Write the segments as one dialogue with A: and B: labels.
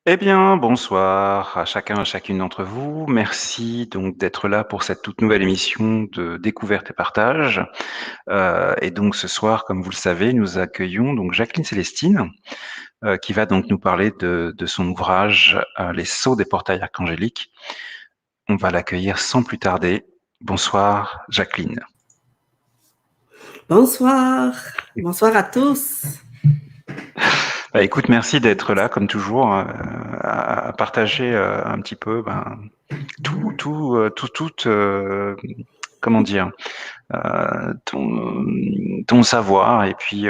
A: Eh bien, bonsoir à chacun, à chacune d'entre vous. Merci donc d'être là pour cette toute nouvelle émission de découverte et partage. Et donc ce soir, comme vous le savez, nous accueillons donc Jacqueline Célestine, qui va donc nous parler de son ouvrage Les Sceaux des portails archangéliques. On va l'accueillir sans plus tarder. Bonsoir Jacqueline.
B: Bonsoir, bonsoir à tous.
A: Bah, écoute, merci d'être là comme toujours, à partager un petit peu comment dire, ton savoir et puis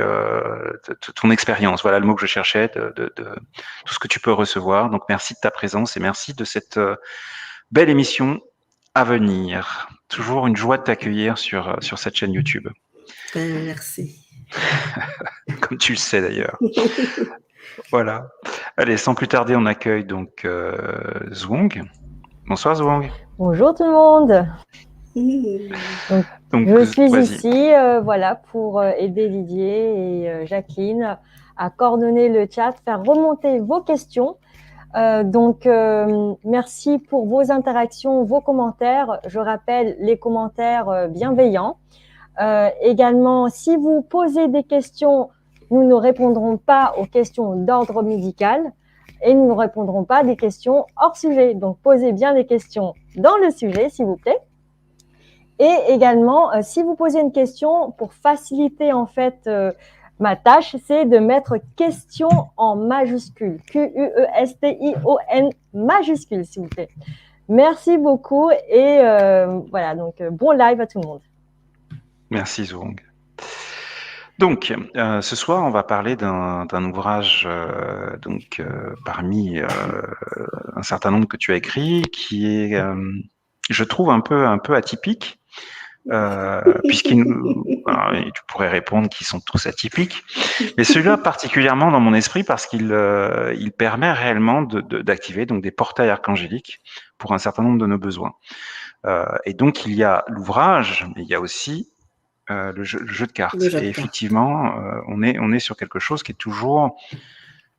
A: ton expérience. Voilà le mot que je cherchais, de tout ce que tu peux recevoir. Donc merci de ta présence et merci de cette belle émission à venir. Toujours une joie de t'accueillir sur cette chaîne YouTube,
B: Merci.
A: comme tu le sais d'ailleurs. Voilà. Allez, sans plus tarder, on accueille donc Zwong. Bonsoir Zwong.
C: Bonjour tout le monde. Donc, je suis
A: vas-y.
C: ici voilà, pour aider Didier et Jacqueline à coordonner le chat, faire remonter vos questions. Merci pour vos interactions, vos commentaires. Je rappelle les commentaires bienveillants. Également, si vous posez des questions, nous ne répondrons pas aux questions d'ordre médical et nous ne répondrons pas des questions hors sujet. Donc, posez bien les questions dans le sujet, s'il vous plaît. Et également, si vous posez une question, pour faciliter en fait ma tâche, c'est de mettre question en majuscule. Question majuscule, s'il vous plaît. Merci beaucoup et voilà, donc bon live à tout le monde.
A: Merci Zwong. Donc, ce soir, on va parler d'un ouvrage parmi un certain nombre que tu as écrit, qui est, je trouve, un peu atypique, puisqu'il tu pourrais répondre qu'ils sont tous atypiques, mais celui-là particulièrement dans mon esprit parce qu'il il permet réellement d'activer donc des portails archangéliques pour un certain nombre de nos besoins. Et donc, il y a l'ouvrage, mais il y a aussi le jeu de cartes. Et effectivement, on est sur quelque chose qui est toujours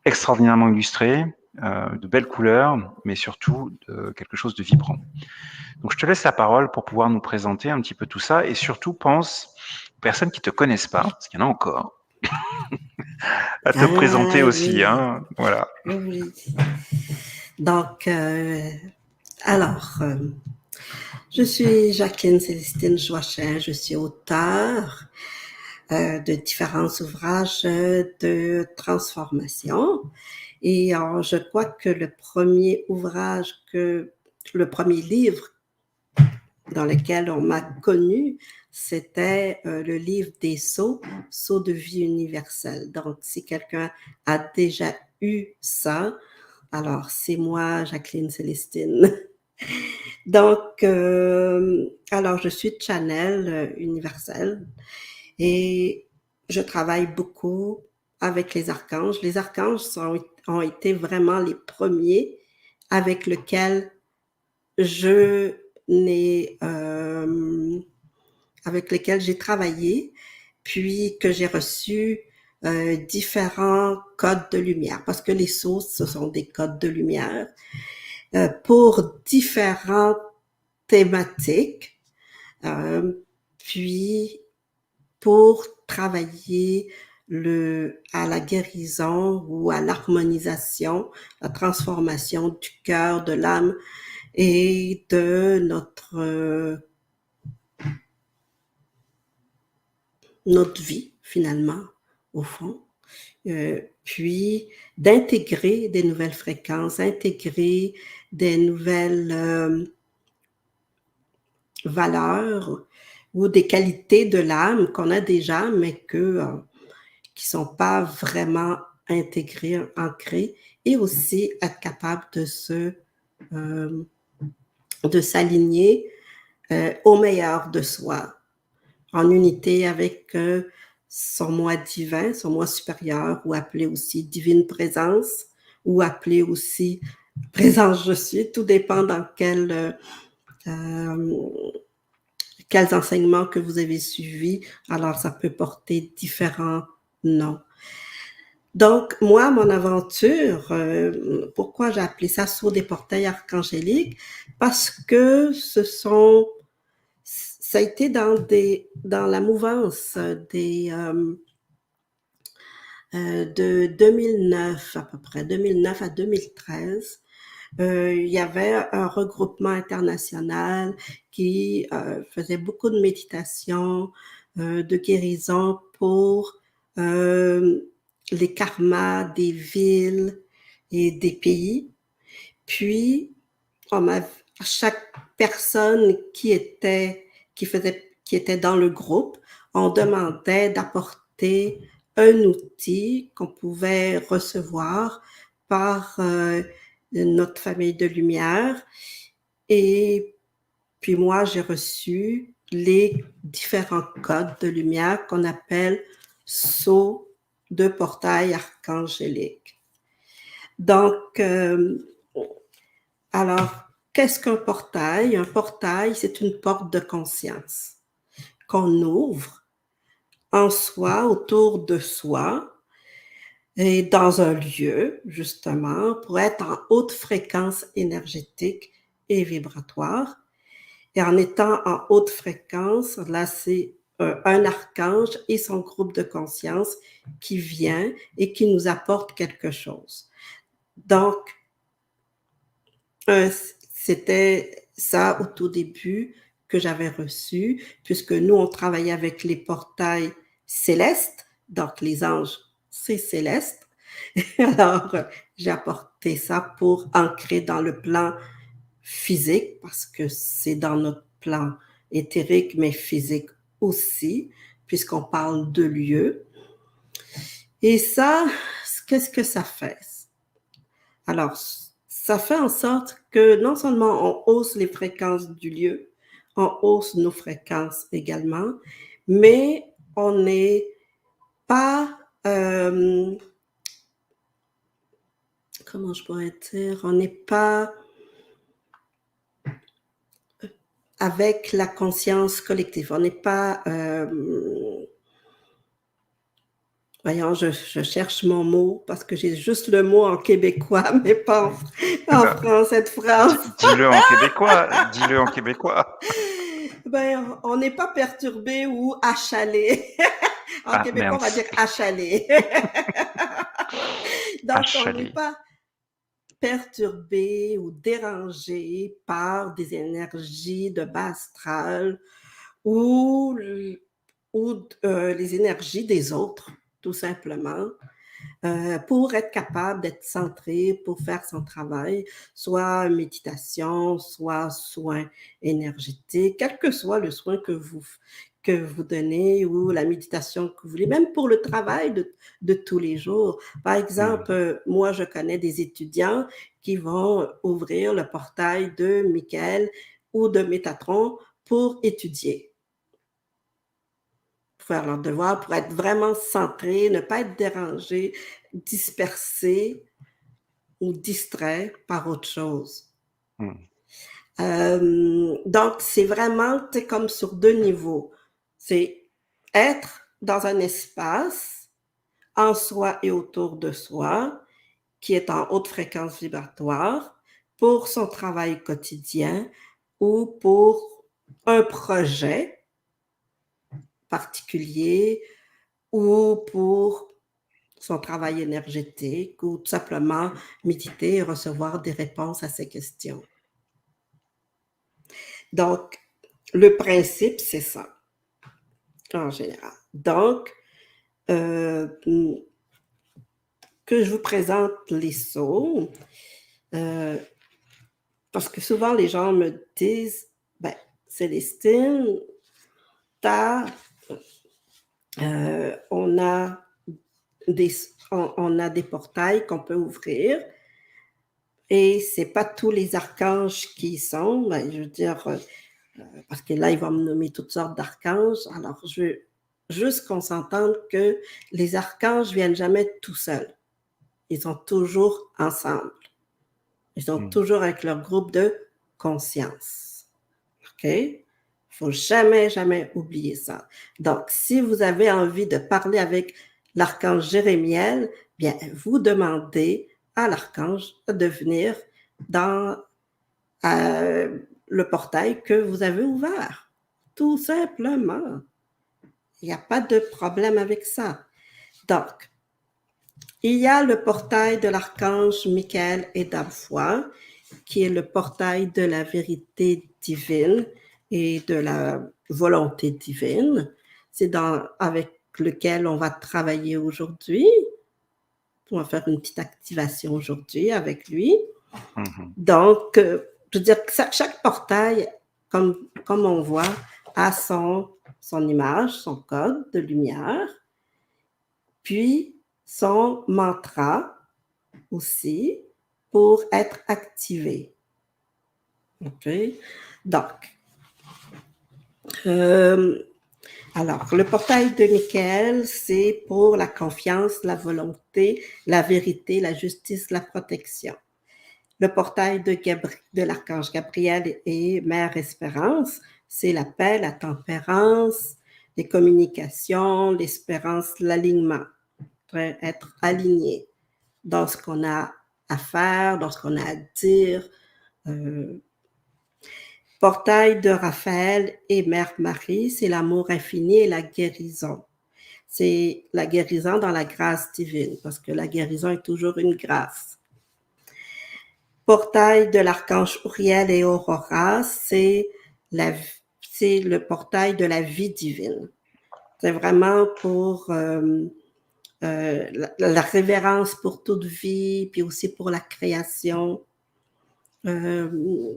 A: extraordinairement illustré, de belles couleurs, mais surtout quelque chose de vibrant. Donc je te laisse la parole pour pouvoir nous présenter un petit peu tout ça et surtout pense aux personnes qui te connaissent pas, parce qu'il y en a encore, à te présenter aussi.
B: Oui.
A: Hein, voilà.
B: Oui. Donc, je suis Jacqueline Célestine Joachim, je suis auteure de différents ouvrages de transformation. Et je crois que le premier livre dans lequel on m'a connue, c'était le livre des Sceaux de vie universelle. Donc, si quelqu'un a déjà eu ça, alors c'est moi, Jacqueline Célestine. Donc, alors je suis channel universel et je travaille beaucoup avec les archanges. Les archanges ont été vraiment les premiers avec lesquels avec lesquels j'ai travaillé, puis que j'ai reçu différents codes de lumière, parce que les sceaux, ce sont des codes de lumière, pour différentes thématiques, puis pour travailler à la guérison ou à l'harmonisation, la transformation du cœur, de l'âme et de notre vie, finalement, au fond. Puis d'intégrer des nouvelles fréquences, intégrer des nouvelles valeurs ou des qualités de l'âme qu'on a déjà, mais qui sont pas vraiment intégrées, ancrées, et aussi être capable de s'aligner au meilleur de soi, en unité avec son moi divin, son moi supérieur, ou appelé aussi divine présence, ou appelé aussi présence je suis, tout dépend dans quels enseignements que vous avez suivis, alors ça peut porter différents noms. Donc, moi, mon aventure, pourquoi j'ai appelé ça Saut des portails archangéliques? Parce que ça a été dans la mouvance de 2009 à peu près, 2009 à 2013. Il y avait un regroupement international qui faisait beaucoup de méditation, de guérison pour les karmas des villes et des pays. Puis, chaque personne qui était dans le groupe, on demandait d'apporter un outil qu'on pouvait recevoir par notre famille de lumière. Et puis moi, j'ai reçu les différents codes de lumière qu'on appelle sceaux de portail archangélique. Donc, alors, qu'est-ce qu'un portail? Un portail, c'est une porte de conscience qu'on ouvre en soi, autour de soi, et dans un lieu, justement, pour être en haute fréquence énergétique et vibratoire. Et en étant en haute fréquence, là, c'est un archange et son groupe de conscience qui vient et qui nous apporte quelque chose. Donc, c'était ça au tout début que j'avais reçu, puisque nous, on travaillait avec les portails célestes, donc les anges, c'est céleste. Alors, j'ai apporté ça pour ancrer dans le plan physique, parce que c'est dans notre plan éthérique, mais physique aussi, puisqu'on parle de lieu. Et ça, qu'est-ce que ça fait? Alors, ça fait en sorte que non seulement on hausse les fréquences du lieu, on hausse nos fréquences également, mais on n'est pas, comment je pourrais dire, on n'est pas avec la conscience collective, on n'est pas, voyons, je cherche mon mot parce que j'ai juste le mot en québécois, mais pas en français de France.
A: Dis-le en québécois, dis-le en québécois.
B: Ben, on n'est pas perturbé ou achalé. En québécois, on va dire achalé. Donc,
A: Achalé.
B: on n'est pas perturbé ou dérangé par des énergies de bas astral ou les énergies des autres, tout simplement. Pour être capable d'être centré, pour faire son travail, soit méditation, soit soin énergétique, quel que soit le soin que vous donnez ou la méditation que vous voulez, même pour le travail de tous les jours. Par exemple, moi, je connais des étudiants qui vont ouvrir le portail de Michael ou de Métatron pour étudier, faire leur devoir, pour être vraiment centré, ne pas être dérangé, dispersé ou distrait par autre chose. Donc, c'est vraiment comme sur deux niveaux. C'est être dans un espace en soi et autour de soi qui est en haute fréquence vibratoire pour son travail quotidien ou pour un projet particulier ou pour son travail énergétique ou tout simplement méditer et recevoir des réponses à ses questions. Donc, le principe, c'est ça, en général. Donc, que je vous présente les sceaux, parce que souvent les gens me disent, ben, Célestine, on a des portails qu'on peut ouvrir et c'est pas tous les archanges qui y sont, ben, je veux dire, parce que là, ils vont me nommer toutes sortes d'archanges. Alors, je veux juste qu'on s'entende que les archanges viennent jamais tout seuls. Ils sont toujours ensemble. Ils sont toujours avec leur groupe de conscience. OK? Il faut jamais, jamais oublier ça. Donc, si vous avez envie de parler avec l'archange Jérémiel, bien, vous demandez à l'archange de venir dans le portail que vous avez ouvert. Tout simplement. Il n'y a pas de problème avec ça. Donc, il y a le portail de l'archange Michael et Damphoi, qui est le portail de la vérité divine et de la volonté divine. C'est avec lequel on va travailler aujourd'hui. On va faire une petite activation aujourd'hui avec lui. Donc, je veux dire que chaque portail, comme on voit, a son image, son code de lumière, puis son mantra aussi pour être activé. OK? Donc, alors, le portail de Michael, c'est pour la confiance, la volonté, la vérité, la justice, la protection. Le portail de l'archange Gabriel et Mère Espérance, c'est la paix, la tempérance, les communications, l'espérance, l'alignement. Être aligné dans ce qu'on a à faire, dans ce qu'on a à dire. Portail de Raphaël et Mère Marie, c'est l'amour infini et la guérison. C'est la guérison dans la grâce divine, parce que la guérison est toujours une grâce. Portail de l'archange Uriel et Aurora, c'est le portail de la vie divine. C'est vraiment pour la révérence pour toute vie, puis aussi pour la création. Le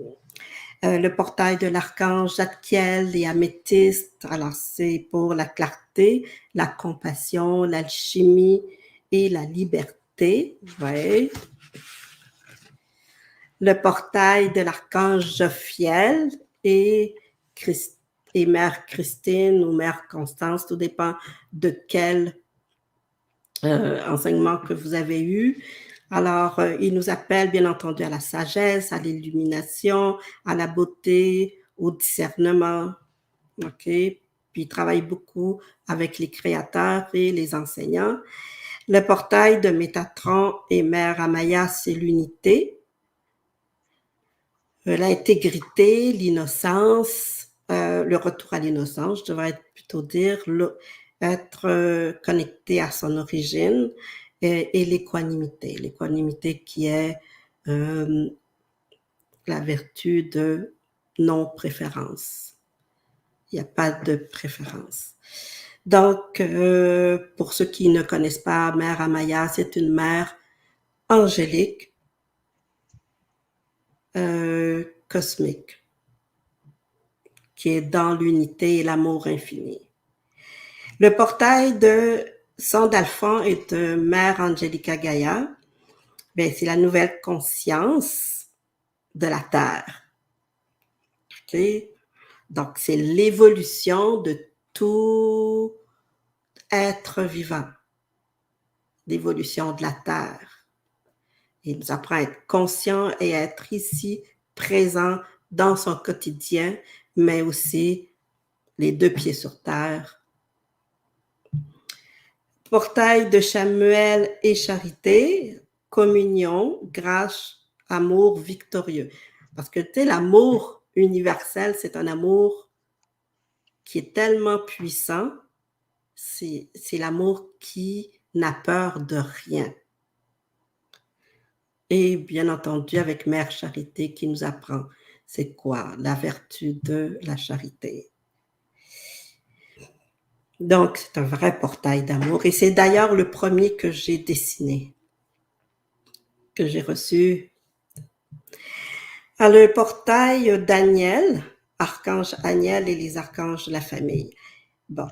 B: portail de l'archange Zadkiel et Améthyste, alors c'est pour la clarté, la compassion, l'alchimie et la liberté. Ouais. Le portail de l'archange Jophiel et Mère Christine ou Mère Constance, tout dépend de quel enseignement que vous avez eu. Alors, il nous appelle bien entendu à la sagesse, à l'illumination, à la beauté, au discernement. OK? Puis il travaille beaucoup avec les créateurs et les enseignants. Le portail de Métatron et Mère Amaya, c'est l'unité, l'intégrité, l'innocence, le retour à l'innocence, je devrais plutôt dire, être connecté à son origine et l'équanimité. L'équanimité qui est la vertu de non-préférence. Il n'y a pas de préférence. Donc, pour ceux qui ne connaissent pas Mère Amaya, c'est une mère angélique, cosmique, qui est dans l'unité et l'amour infini. Le portail de Sandalphon et de Mère Angelica Gaia, ben, c'est la nouvelle conscience de la Terre. OK? Donc, c'est l'évolution de tout être vivant, l'évolution de la Terre. Il nous apprend à être conscient et à être ici, présent dans son quotidien, mais aussi les deux pieds sur terre. Portail de Chamuel et Charité, communion, grâce, amour victorieux. Parce que, tu sais, l'amour universel, c'est un amour qui est tellement puissant, c'est l'amour qui n'a peur de rien. Et bien entendu, avec Mère Charité qui nous apprend c'est quoi la vertu de la charité. Donc, c'est un vrai portail d'amour. Et c'est d'ailleurs le premier que j'ai dessiné, que j'ai reçu. Alors, le portail d'Aniel, archange Aniel et les archanges de la famille. Bon.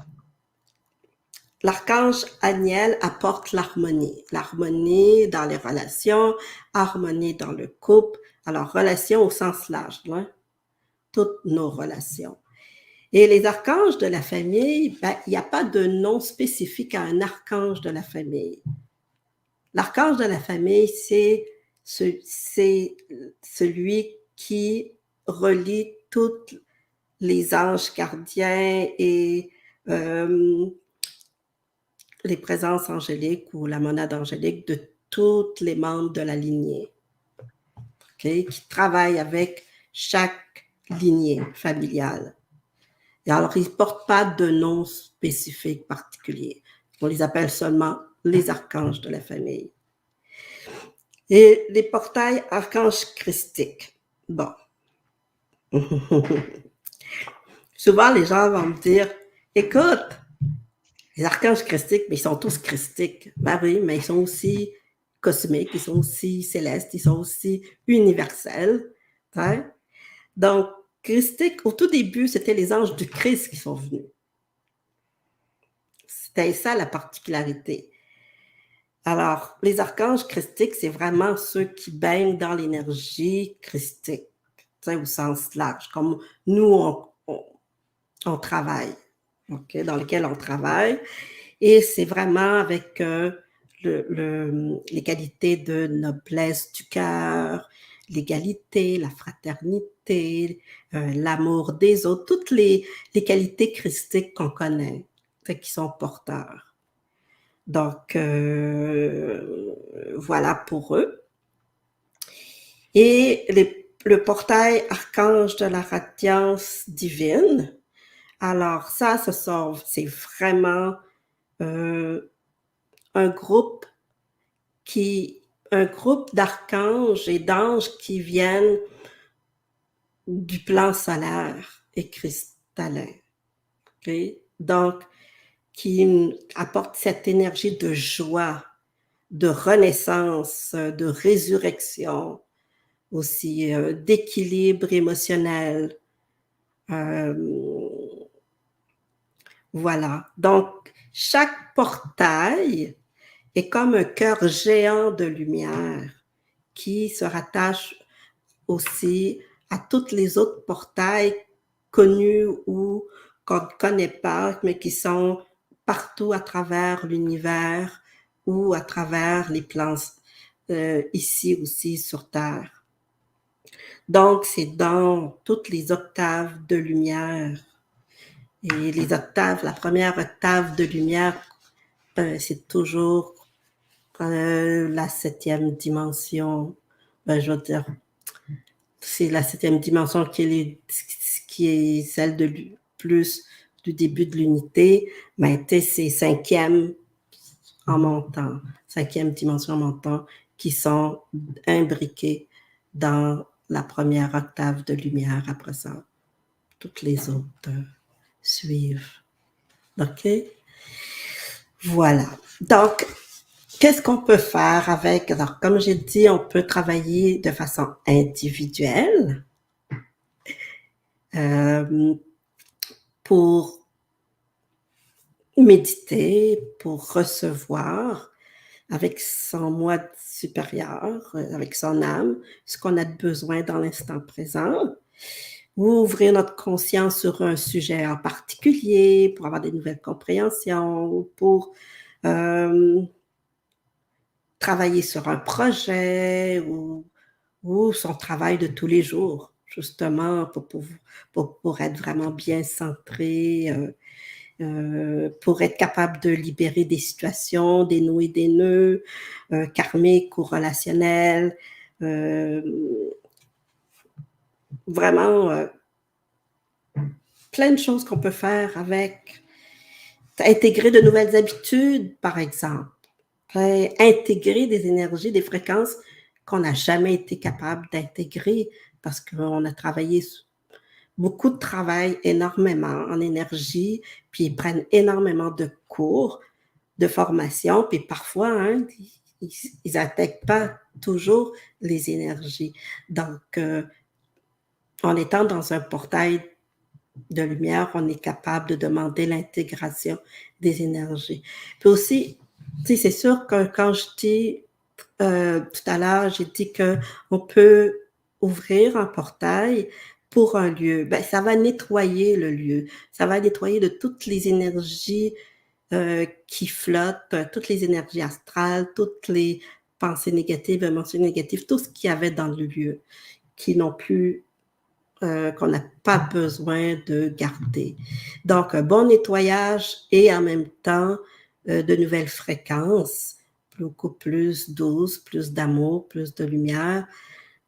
B: L'archange Aniel apporte l'harmonie. L'harmonie dans les relations, harmonie dans le couple. Alors, relations au sens large, hein? Toutes nos relations. Et les archanges de la famille, ben, il n'y a pas de nom spécifique à un archange de la famille. L'archange de la famille, c'est celui qui relie tous les anges gardiens et les présences angéliques ou la monade angélique de tous les membres de la lignée, okay, qui travaillent avec chaque lignée familiale. Et alors, ils ne portent pas de nom spécifique particulier. On les appelle seulement les archanges de la famille. Et les portails archanges christiques. Bon. Souvent, les gens vont me dire, écoute, les archanges christiques, mais ils sont tous christiques. Ben oui, mais ils sont aussi cosmiques, ils sont aussi célestes, ils sont aussi universels. Hein? Donc, christiques, au tout début, c'était les anges du Christ qui sont venus. C'était ça la particularité. Alors, les archanges christiques, c'est vraiment ceux qui baignent dans l'énergie christique, au sens large, comme nous, on travaille, okay, dans lequel on travaille. Et c'est vraiment avec les qualités de noblesse du cœur, l'égalité, la fraternité, l'amour des autres, toutes les qualités christiques qu'on connaît, qui sont porteurs. Donc, voilà pour eux. Et le portail archange de la radiance divine, alors ça, c'est vraiment un groupe d'archanges et d'anges qui viennent du plan solaire et cristallin. Okay? Donc, qui apporte cette énergie de joie, de renaissance, de résurrection, aussi d'équilibre émotionnel. Voilà. Donc, chaque portail est comme un cœur géant de lumière qui se rattache aussi à toutes les autres portails connus ou qu'on ne connaît pas, mais qui sont partout à travers l'univers ou à travers les plans ici aussi sur Terre. Donc, c'est dans toutes les octaves de lumière. Et les octaves, la première octave de lumière, c'est toujours la 7e dimension. Je veux dire, c'est la 7e dimension qui est celle de plus du début de l'unité, mais c'est 5e en montant, 5e dimension en montant, qui sont imbriquées dans la première octave de lumière. Après ça, toutes les autres suivent. OK? Voilà. Donc, qu'est-ce qu'on peut faire avec? Alors, comme j'ai dit, on peut travailler de façon individuelle pour méditer, pour recevoir avec son moi supérieur, avec son âme, ce qu'on a besoin dans l'instant présent, ou ouvrir notre conscience sur un sujet en particulier pour avoir des nouvelles compréhensions, ou pour travailler sur un projet ou son travail de tous les jours, justement pour être vraiment bien centré, pour être capable de libérer des situations, des nœuds karmiques ou relationnels, vraiment plein de choses qu'on peut faire avec, intégrer de nouvelles habitudes, par exemple, intégrer des énergies, des fréquences qu'on n'a jamais été capable d'intégrer parce qu'on a travaillé beaucoup de travail, énormément en énergie, puis ils prennent énormément de cours, de formation, puis parfois, ils n'intègrent pas toujours les énergies. Donc, en étant dans un portail de lumière, on est capable de demander l'intégration des énergies. Puis aussi, c'est sûr que quand je dis, tout à l'heure, j'ai dit qu'on peut ouvrir un portail pour un lieu. Ben, ça va nettoyer le lieu. Ça va nettoyer de toutes les énergies qui flottent, toutes les énergies astrales, toutes les pensées négatives, émotions négatives, tout ce qu'il y avait dans le lieu, qui n'ont plus qu'on n'a pas besoin de garder. Donc, un bon nettoyage et en même temps, de nouvelles fréquences, beaucoup plus douces, plus d'amour, plus de lumière,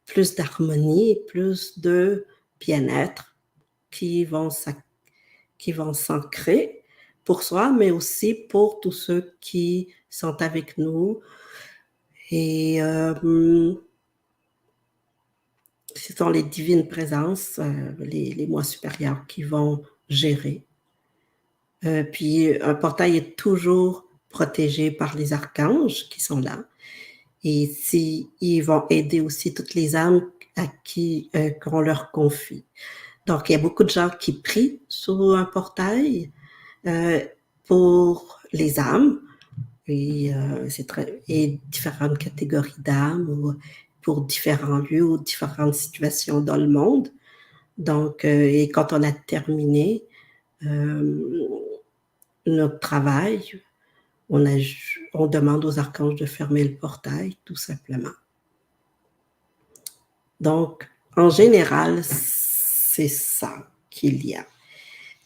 B: plus d'harmonie, plus de bien-être qui vont s'ancrer pour soi, mais aussi pour tous ceux qui sont avec nous. Et ce sont les divines présences, les moi supérieurs qui vont gérer. Puis un portail est toujours protégé par les archanges qui sont là. Et ils vont aider aussi toutes les âmes à qui qu'on leur confie. Donc, il y a beaucoup de gens qui prient sur un portail pour les âmes. Et, et différentes catégories d'âmes ou pour différents lieux ou différentes situations dans le monde. Donc, et quand on a terminé notre travail, on demande aux archanges de fermer le portail, tout simplement. Donc, en général, c'est ça qu'il y a.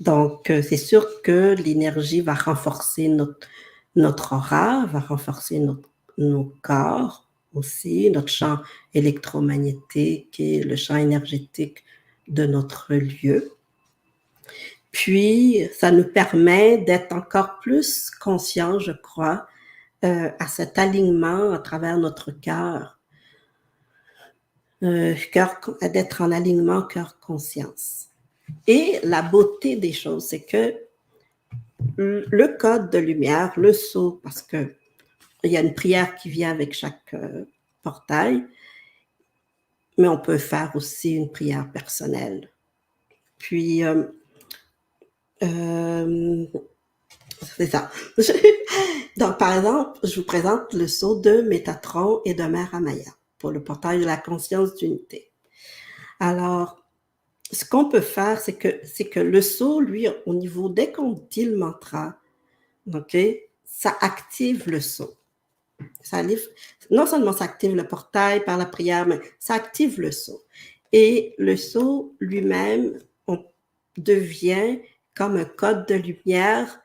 B: Donc, c'est sûr que l'énergie va renforcer notre aura, va renforcer nos corps aussi, notre champ électromagnétique et le champ énergétique de notre lieu. Puis, ça nous permet d'être encore plus conscients, je crois, à cet alignement à travers notre cœur, d'être en alignement cœur-conscience. Et la beauté des choses, c'est que le code de lumière, le sceau, parce que il y a une prière qui vient avec chaque portail, mais on peut faire aussi une prière personnelle. Puis, c'est ça. Donc, par exemple, je vous présente le sceau de Métatron et de Mère Amaya pour le portail de la conscience d'unité. Alors, ce qu'on peut faire, c'est que le sceau, lui, au niveau, dès qu'on dit le mantra, ok, ça active le sceau. Non seulement ça active le portail par la prière, mais ça active le sceau. Et le sceau lui-même devient comme un code de lumière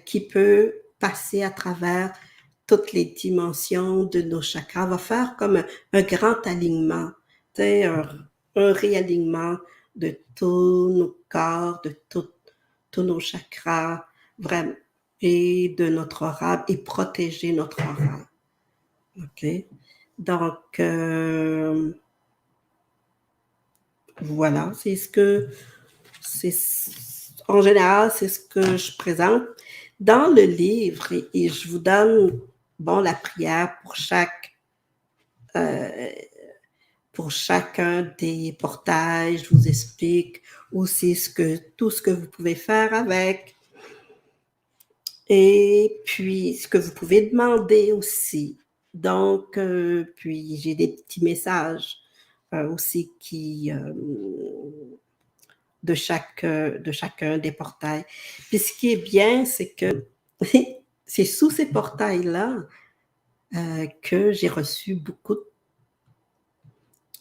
B: qui peut passer à travers toutes les dimensions de nos chakras, va faire comme un grand alignement, un réalignement de tous nos corps, de tous nos chakras, vraiment, et de notre aura, et protéger notre aura. OK? Donc, voilà, en général, c'est ce que je présente dans le livre, et je vous donne, la prière pour chacun des portails. Je vous explique aussi tout ce que vous pouvez faire avec. Et puis, ce que vous pouvez demander aussi. Donc, puis j'ai des petits messages aussi de chacun des portails. Puis ce qui est bien, c'est que c'est sous ces portails-là que j'ai reçu beaucoup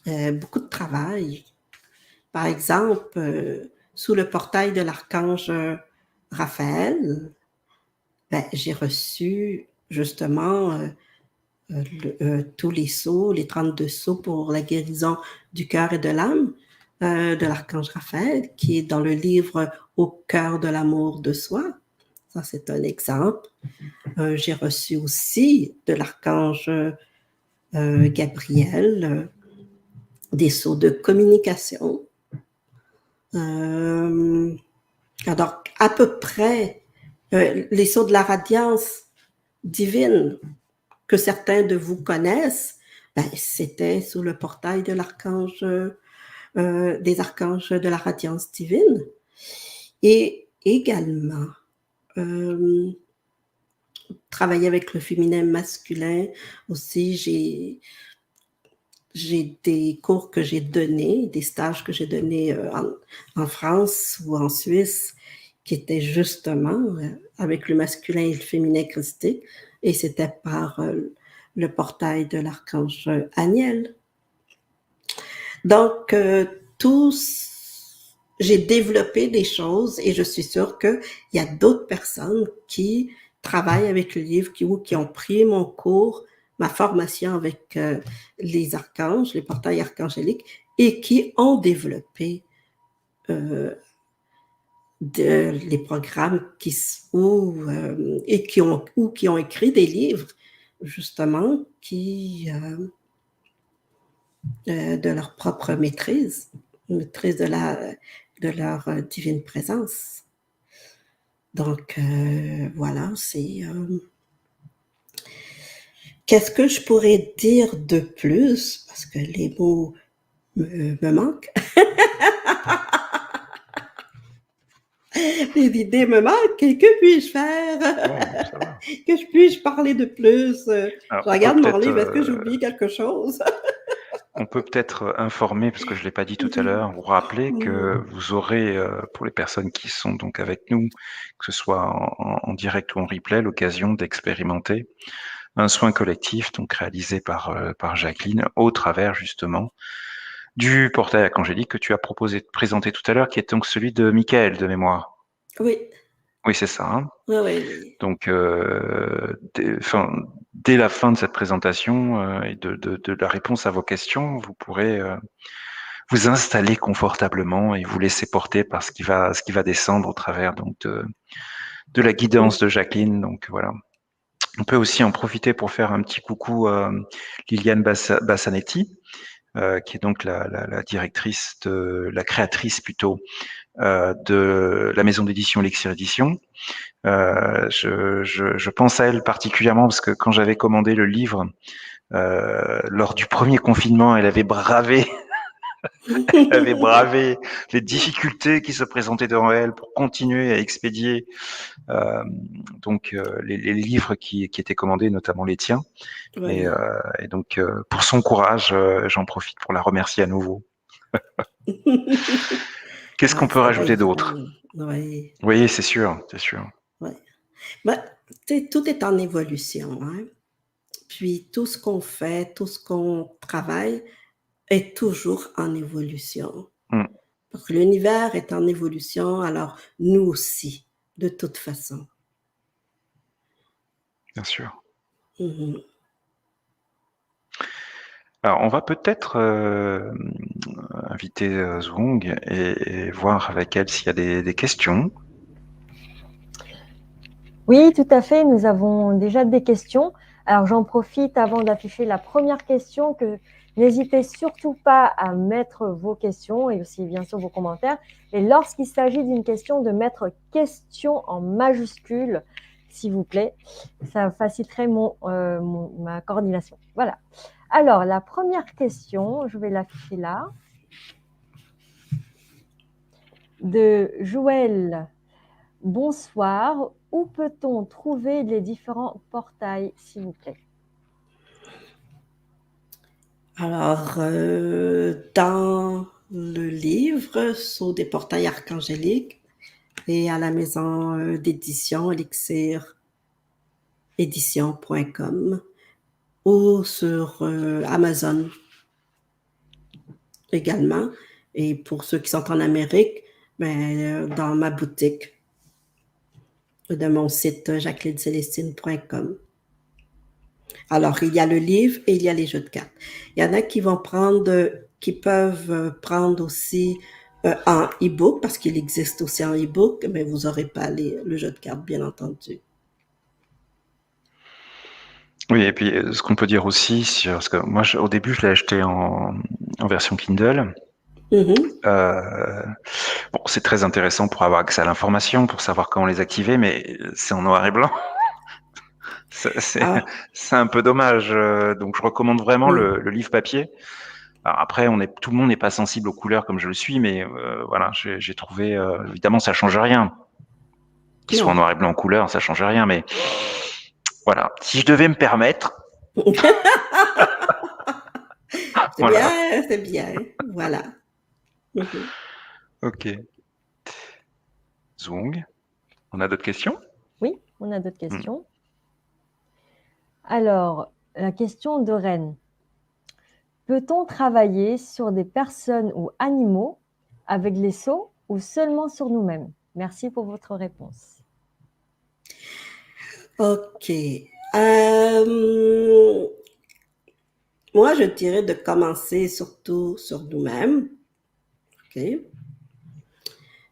B: de travail. Par exemple, sous le portail de l'archange Raphaël, j'ai reçu justement tous les sceaux, les 32 sceaux pour la guérison du cœur et de l'âme de l'archange Raphaël, qui est dans le livre Au cœur de l'amour de soi. Ça, c'est un exemple. J'ai reçu aussi de l'archange Gabriel des sceaux de communication. Alors, à peu près, les sceaux de la radiance divine que certains de vous connaissent, c'était sous le portail de l'archange, des archanges de la radiance divine. Et également, travailler avec le féminin masculin aussi, j'ai des cours que j'ai donnés, des stages que j'ai donnés en France ou en Suisse, qui étaient justement avec le masculin et le féminin christique, et c'était par le portail de l'archange Aniel. Donc, j'ai développé des choses et je suis sûre qu'il y a d'autres personnes qui travaillent avec le livre, qui ont pris mon cours, ma formation avec les archanges, les portails archangéliques, et qui ont développé les programmes et qui ont écrit des livres, justement, de leur propre maîtrise de leur divine présence. Donc, voilà, qu'est-ce que je pourrais dire de plus? Parce que les mots me manquent. Les idées me manquent. Que puis-je faire?
A: Bon, ça va.
B: Que puis-je parler de plus?
A: Alors,
B: Je regarde mon livre. Est-ce que j'ai oublié quelque chose?
A: on peut peut-être informer, parce que je ne l'ai pas dit tout à l'heure, vous rappeler que vous aurez, pour les personnes qui sont donc avec nous, que ce soit en direct ou en replay, l'occasion d'expérimenter un soin collectif, donc réalisé par Jacqueline, au travers justement du portail archangélique que tu as proposé de présenter tout à l'heure, qui est donc celui de Michael, de mémoire.
B: Oui.
A: Oui, c'est ça. Hein.
B: Oui, oui.
A: Donc, dès la fin de cette présentation et de la réponse à vos questions, vous pourrez vous installer confortablement et vous laisser porter par ce qui va descendre au travers donc de la guidance de Jacqueline. Donc voilà. On peut aussi en profiter pour faire un petit coucou à Liliane Bassanetti, qui est donc la directrice la créatrice plutôt de la maison d'édition Elixir Édition. Je pense à elle particulièrement parce que quand j'avais commandé le livre lors du premier confinement, elle avait bravé les difficultés qui se présentaient devant elle pour continuer à expédier les livres qui étaient commandés, notamment les tiens.
B: Oui.
A: Et donc, pour son courage, j'en profite pour la remercier à nouveau. Qu'est-ce qu'on peut rajouter d'autre?
B: Oui.
A: Oui, c'est sûr, c'est sûr.
B: Oui. Ben, tout est en évolution. Hein? Puis tout ce qu'on fait, tout ce qu'on travaille est toujours en évolution.
A: Mm.
B: Parce que l'univers est en évolution, alors nous aussi, de toute façon.
A: Bien sûr.
B: Mm-hmm.
A: Alors, on va peut-être inviter Zwong et voir avec elle s'il y a des questions.
C: Oui, tout à fait. Nous avons déjà des questions. Alors, j'en profite avant d'afficher la première question que n'hésitez surtout pas à mettre vos questions et aussi bien sûr vos commentaires. Et lorsqu'il s'agit d'une question, de mettre question en majuscule, s'il vous plaît. Ça faciliterait ma coordination. Voilà. Alors, la première question, je vais l'afficher là, de Joël. Bonsoir. Où peut-on trouver les différents portails, s'il vous plaît?
B: Alors, dans le livre, Sceau des portails archangéliques, et à la maison d'édition Elixir édition.com ou sur Amazon également. Et pour ceux qui sont en Amérique, dans ma boutique de mon site jacquelinecelestine.com. Alors, il y a le livre et il y a les jeux de cartes. Il y en a qui peuvent prendre aussi en e-book, parce qu'il existe aussi en e-book, mais vous n'aurez pas le jeu de cartes, bien entendu.
A: Oui, et puis ce qu'on peut dire aussi, parce que moi, au début, je l'ai acheté en version Kindle.
B: Mm-hmm.
A: Bon, c'est très intéressant pour avoir accès à l'information, pour savoir comment les activer, mais c'est en noir et blanc. C'est un peu dommage. Donc, je recommande vraiment le livre papier. Alors après, tout le monde n'est pas sensible aux couleurs comme je le suis, mais voilà, j'ai trouvé. Évidemment, ça change rien. Qu'il soit en noir et blanc en couleur, ça change rien, mais voilà. Si je devais me permettre.
B: C'est voilà. Bien, c'est bien. Voilà.
A: Ok. Zwong, on a d'autres questions?
C: Oui, on a d'autres questions. Alors, la question de Rennes. Peut-on travailler sur des personnes ou animaux avec les sceaux ou seulement sur nous-mêmes? Merci pour votre réponse.
B: OK. Moi, je dirais de commencer surtout sur nous-mêmes. OK.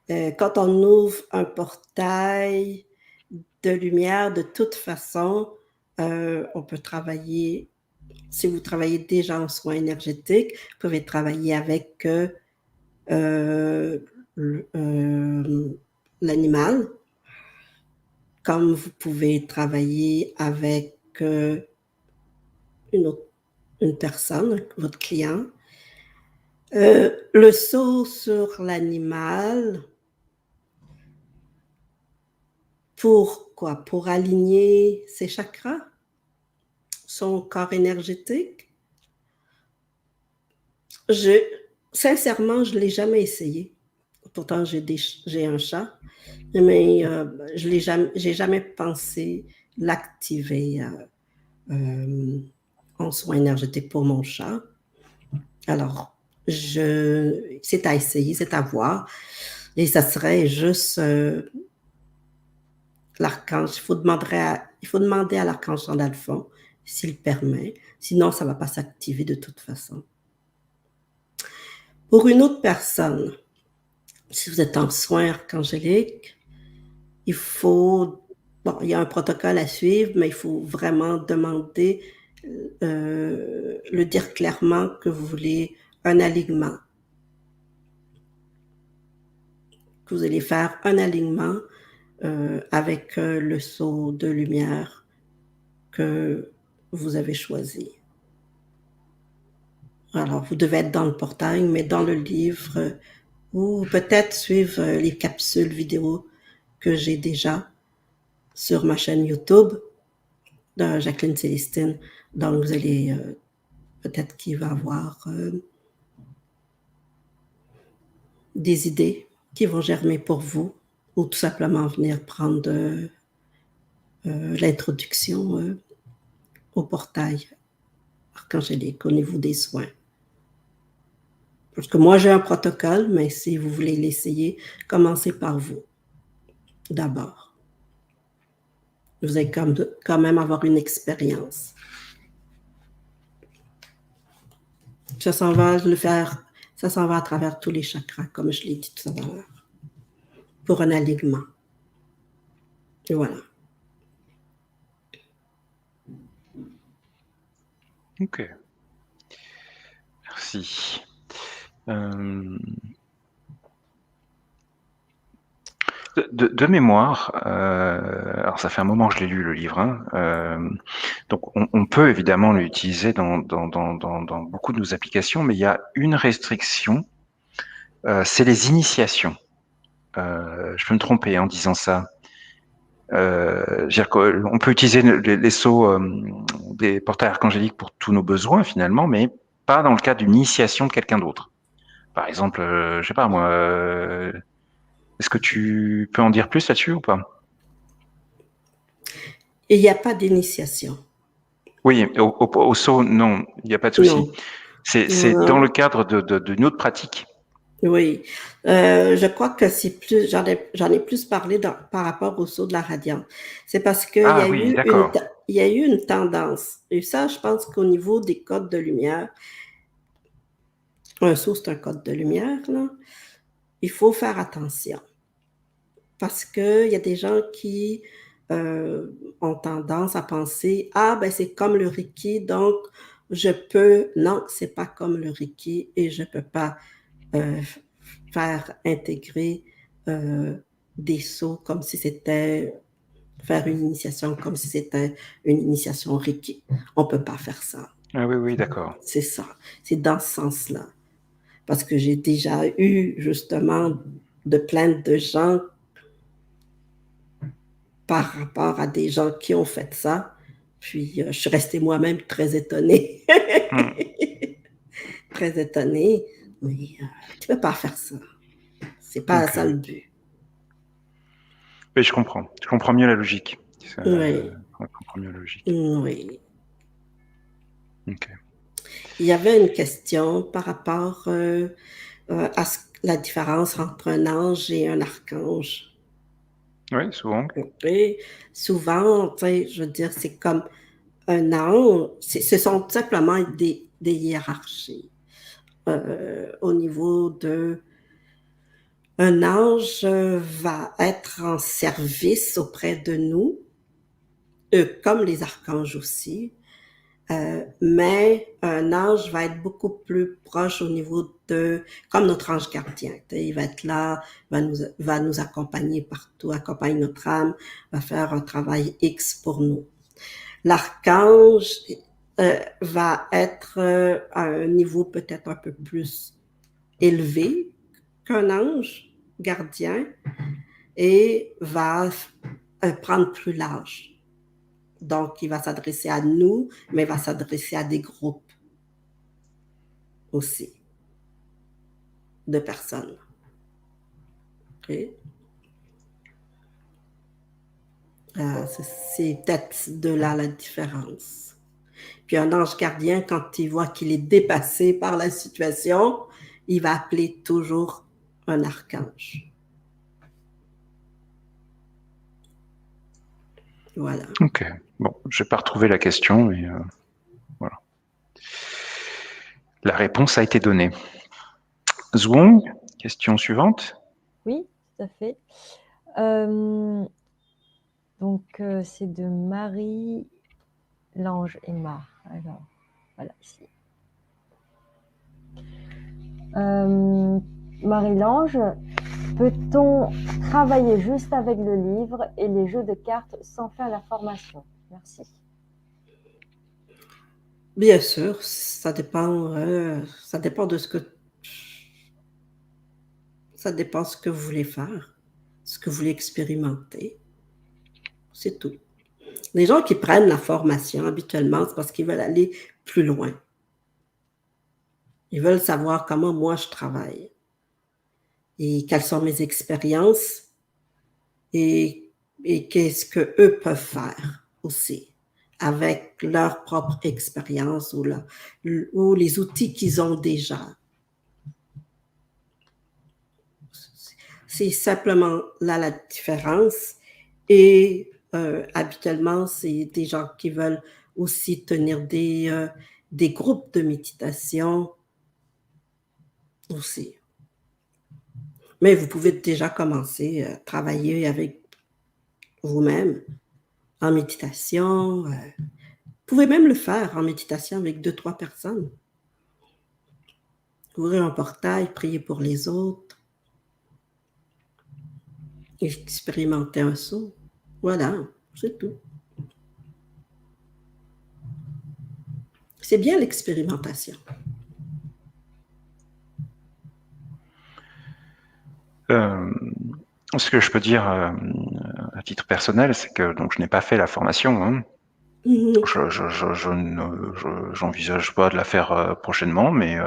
B: Quand on ouvre un portail de lumière, de toute façon, on peut travailler, si vous travaillez déjà en soins énergétiques, vous pouvez travailler avec l'animal, comme vous pouvez travailler avec une personne, votre client. Le saut sur l'animal, pour quoi? Pour aligner ses chakras, son corps énergétique. Sincèrement, je ne l'ai jamais essayé. Pourtant, j'ai un chat, mais j'ai jamais pensé l'activer en soins énergétiques pour mon chat. Alors, c'est à essayer, c'est à voir. Et ça serait juste l'archange. Il faut demander à l'archange Sandalphon s'il permet. Sinon, ça ne va pas s'activer de toute façon. Pour une autre personne, si vous êtes en soins archangéliques, il y a un protocole à suivre, mais il faut vraiment demander, le dire clairement que vous voulez un alignement. Que vous allez faire un alignement avec le sceau de lumière que vous avez choisi. Alors, vous devez être dans le portail, mais dans le livre, ou peut-être suivre les capsules vidéo que j'ai déjà sur ma chaîne YouTube de Jacqueline Célestine. Donc, vous allez, peut-être qu'il va y avoir des idées qui vont germer pour vous, ou tout simplement venir prendre l'introduction au portail archangélique au niveau des soins. Parce que moi, j'ai un protocole, mais si vous voulez l'essayer, commencez par vous, d'abord. Vous allez quand même avoir une expérience. Ça s'en va à travers tous les chakras, comme je l'ai dit tout à l'heure, pour un alignement. Et voilà.
A: Ok. Merci. De mémoire, alors ça fait un moment que je l'ai lu le livre, hein, donc on peut évidemment l'utiliser dans beaucoup de nos applications, mais il y a une restriction, c'est les initiations. Je peux me tromper en disant ça. On peut utiliser les sceaux des portails archangéliques pour tous nos besoins finalement, mais pas dans le cas d'une initiation de quelqu'un d'autre. Par exemple, je sais pas moi. Est-ce que tu peux en dire plus là-dessus ou pas?
B: Et il n'y a pas d'initiation.
A: Oui, au saut, non, il n'y a pas de souci.
B: Non.
A: C'est dans le cadre d'une autre pratique.
B: Oui, je crois que c'est plus, j'en ai plus parlé par rapport au saut de la radiance. C'est parce que il y a eu une tendance. Et ça, je pense qu'au niveau des codes de lumière, un saut, c'est un code de lumière, là. Il faut faire attention. Parce qu'il y a des gens qui ont tendance à penser, ah, ben, c'est comme le Reiki, donc non, c'est pas comme le Reiki et je peux pas faire intégrer des sauts comme si c'était faire une initiation comme si c'était une initiation Reiki. On peut pas faire ça.
A: Ah oui, d'accord.
B: C'est ça. C'est dans ce sens-là. Parce que j'ai déjà eu justement de plaintes de gens par rapport à des gens qui ont fait ça. Puis je suis restée moi-même très étonnée. Très étonnée. Mais tu peux pas faire ça. C'est pas ça le but.
A: Oui, je comprends. Je comprends mieux la logique.
B: Oui.
A: Je comprends mieux la logique.
B: Oui.
A: Ok.
B: Il y avait une question par rapport la différence entre un ange et un archange.
A: Oui, souvent.
B: Et souvent, je veux dire, c'est comme un ange, ce sont simplement des hiérarchies. Au niveau de... Un ange va être en service auprès de nous, comme les archanges aussi. Mais un ange va être beaucoup plus proche au niveau de, comme notre ange gardien. Il va être là, va nous accompagner partout, accompagner notre âme, va faire un travail X pour nous. L'archange va être à un niveau peut-être un peu plus élevé qu'un ange gardien et va prendre plus large. Donc, il va s'adresser à nous, mais il va s'adresser à des groupes aussi de personnes. Okay? C'est peut-être de là la différence. Puis un ange gardien, quand il voit qu'il est dépassé par la situation, il va appeler toujours un archange. Voilà.
A: Ok. Bon, je n'ai pas retrouvé la question, mais voilà. La réponse a été donnée. Zhuang, question suivante.
C: Oui, tout à fait. Donc, c'est de Marie-Lange Emma. Alors, voilà, ici. Marie-Lange, peut-on travailler juste avec le livre et les jeux de cartes sans faire la formation? Merci.
B: Bien sûr, ça dépend de ce que vous voulez faire, ce que vous voulez expérimenter. C'est tout. Les gens qui prennent la formation habituellement, c'est parce qu'ils veulent aller plus loin. Ils veulent savoir comment moi je travaille et quelles sont mes expériences et qu'est-ce qu'eux peuvent faire aussi avec leur propre expérience ou les outils qu'ils ont déjà. C'est simplement là la différence. Et habituellement, c'est des gens qui veulent aussi tenir des groupes de méditation aussi. Mais vous pouvez déjà commencer à travailler avec vous-même en méditation. Vous pouvez même le faire en méditation avec 2-3 personnes. Ouvrir un portail, prier pour les autres. Expérimenter un saut. Voilà, c'est tout. C'est bien l'expérimentation.
A: Ce que je peux dire à titre personnel, c'est que donc je n'ai pas fait la formation. Hein. J'envisage pas de la faire prochainement, mais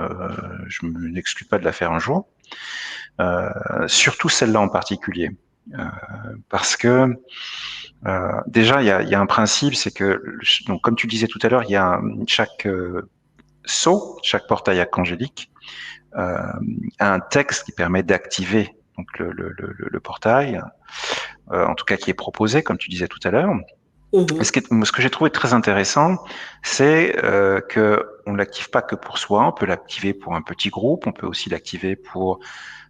A: je n'exclus pas de la faire un jour. Surtout celle-là en particulier, parce que déjà il y a un principe, c'est que donc comme tu disais tout à l'heure, il y a chaque sceau, chaque portail archangélique a un texte qui permet d'activer donc le portail, en tout cas qui est proposé, comme tu disais tout à l'heure. Ce que j'ai trouvé très intéressant, c'est que on l'active pas que pour soi, on peut l'activer pour un petit groupe, on peut aussi l'activer pour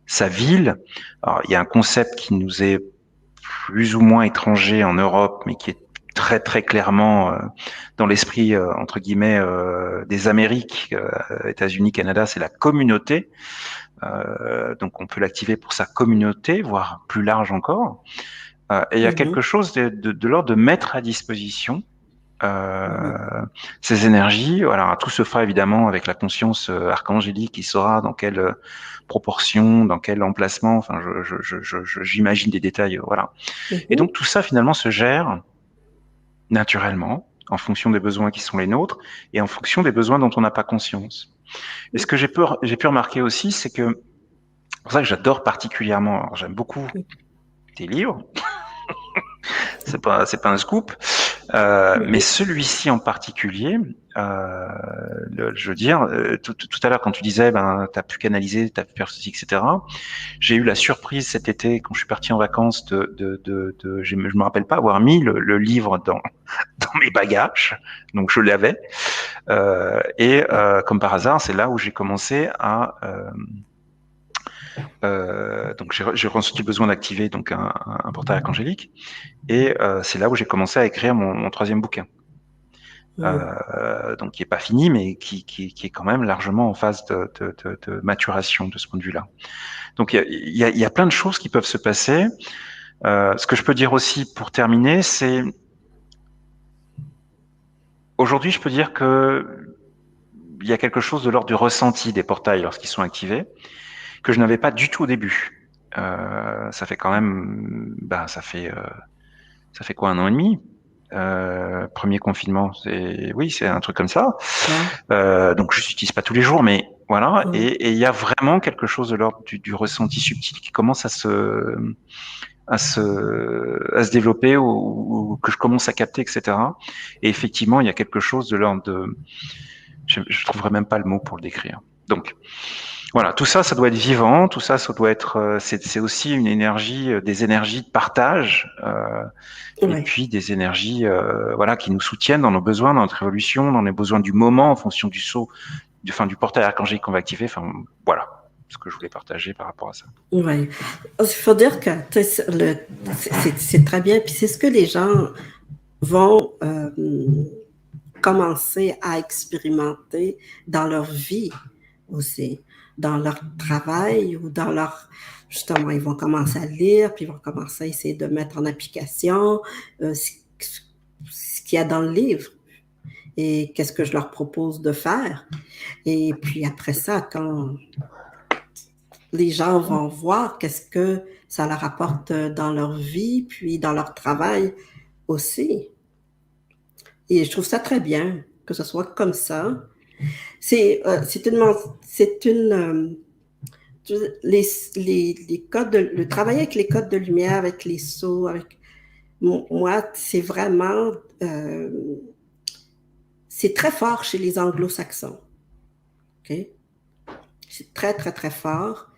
A: sa ville. Alors, il y a un concept qui nous est plus ou moins étranger en Europe, mais qui est très très clairement dans l'esprit entre guillemets des Amériques, États-Unis, Canada, c'est la communauté. Donc on peut l'activer pour sa communauté, voire plus large encore. Et il y a quelque chose de l'ordre de mettre à disposition ces énergies. Voilà, tout se fera évidemment avec la conscience archangélique qui saura dans quelle proportion, dans quel emplacement. Enfin, j'imagine des détails. Voilà. Et donc tout ça finalement se gère naturellement en fonction des besoins qui sont les nôtres et en fonction des besoins dont on n'a pas conscience. Et ce que j'ai pu remarquer aussi, c'est que c'est pour ça que j'adore particulièrement. Alors, j'aime beaucoup tes livres. c'est pas un scoop, mais celui-ci en particulier, je veux dire, tout à l'heure quand tu disais, ben, t'as pu canaliser, t'as pu faire ceci, etc. J'ai eu la surprise cet été quand je suis parti en vacances je me rappelle pas avoir mis le livre dans mes bagages, donc je l'avais. Comme par hasard, c'est là où j'ai commencé à donc j'ai ressenti le besoin d'activer donc un portail archangélique, et c'est là où j'ai commencé à écrire mon troisième bouquin. Donc qui est pas fini, mais qui est quand même largement en phase de maturation de ce point de vue-là. Donc il y a plein de choses qui peuvent se passer. Ce que je peux dire aussi pour terminer, c'est aujourd'hui, je peux dire que il y a quelque chose de l'ordre du ressenti des portails lorsqu'ils sont activés que je n'avais pas du tout au début. Ça fait quand même, ça fait quoi, 1 an et demi. Premier confinement, c'est un truc comme ça. Donc je n'utilise pas tous les jours, mais voilà. Et il y a vraiment quelque chose de l'ordre du ressenti subtil qui commence à se développer, ou que je commence à capter, etc. Et effectivement, il y a quelque chose de l'ordre de, je trouverais même pas le mot pour le décrire. Donc voilà, tout ça, ça doit être vivant, tout ça, ça doit être, c'est aussi une énergie, des énergies de partage, et puis des énergies, voilà, qui nous soutiennent dans nos besoins, dans notre évolution, dans les besoins du moment, en fonction du saut, du portail archangélique qu'on va activer. Enfin, voilà ce que je voulais partager par rapport à ça.
B: Oui, il faut dire que c'est très bien, puis c'est ce que les gens vont commencer à expérimenter dans leur vie aussi, dans leur travail ou dans leur... Justement, ils vont commencer à lire, puis ils vont commencer à essayer de mettre en application ce qu'il y a dans le livre et qu'est-ce que je leur propose de faire. Et puis après ça, quand les gens vont voir qu'est-ce que ça leur apporte dans leur vie, puis dans leur travail aussi. Et je trouve ça très bien que ce soit comme ça. Les codes le travail avec les codes de lumière, avec les sceaux, moi, c'est vraiment, c'est très fort chez les anglo-saxons. Okay? C'est très, très, très fort.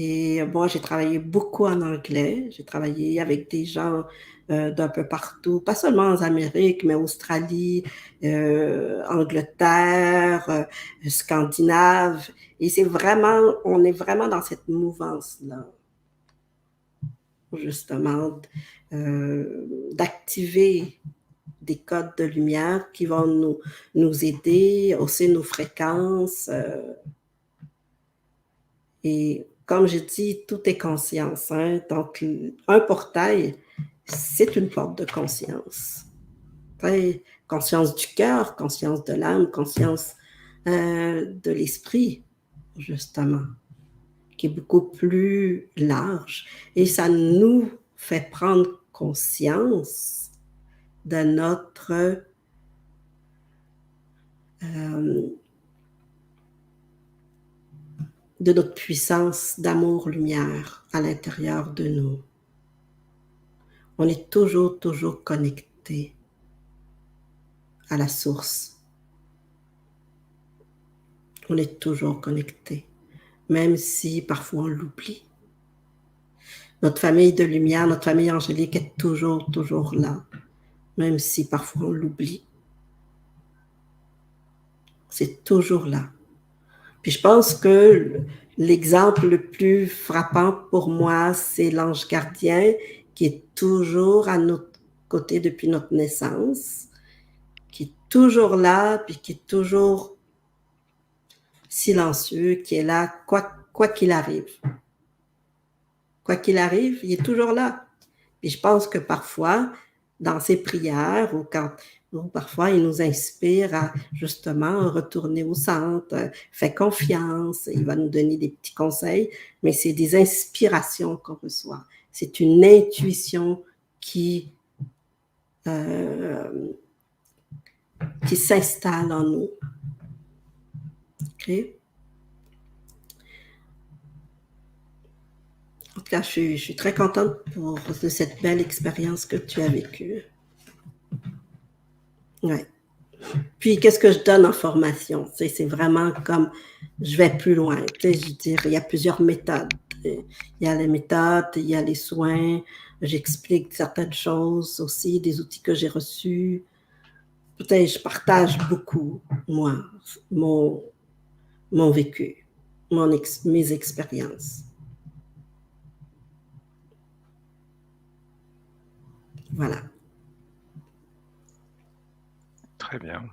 B: Et moi, j'ai travaillé beaucoup en anglais. J'ai travaillé avec des gens d'un peu partout, pas seulement en Amérique, mais Australie, Angleterre, Scandinave. Et on est vraiment dans cette mouvance-là, justement, d'activer des codes de lumière qui vont nous aider, hausser nos fréquences. Et comme je dis, tout est conscience. Hein? Donc, un portail, c'est une porte de conscience. Conscience du cœur, conscience de l'âme, conscience de l'esprit, justement, qui est beaucoup plus large. Et ça nous fait prendre conscience de notre puissance d'amour-lumière à l'intérieur de nous. On est toujours, toujours connecté à la source. On est toujours connecté, même si parfois on l'oublie. Notre famille de lumière, notre famille angélique est toujours, toujours là, même si parfois on l'oublie. C'est toujours là. Puis je pense que l'exemple le plus frappant pour moi, c'est l'ange gardien qui est toujours à notre côté depuis notre naissance, qui est toujours là, puis qui est toujours silencieux, qui est là quoi qu'il arrive. Quoi qu'il arrive, il est toujours là. Puis je pense que parfois, dans ses prières, ou parfois il nous inspire à justement retourner au centre, fait confiance, il va nous donner des petits conseils, mais c'est des inspirations qu'on reçoit. C'est une intuition qui s'installe en nous. OK? En tout cas, je suis très contente de cette belle expérience que tu as vécue. Ouais. Puis, qu'est-ce que je donne en formation? C'est vraiment comme, je vais plus loin. Je veux dire, il y a plusieurs méthodes. Il y a les méthodes, il y a les soins. J'explique certaines choses aussi, des outils que j'ai reçus. Peut-être je partage beaucoup, moi, mon, mon vécu, mes expériences. Voilà.
A: Très bien.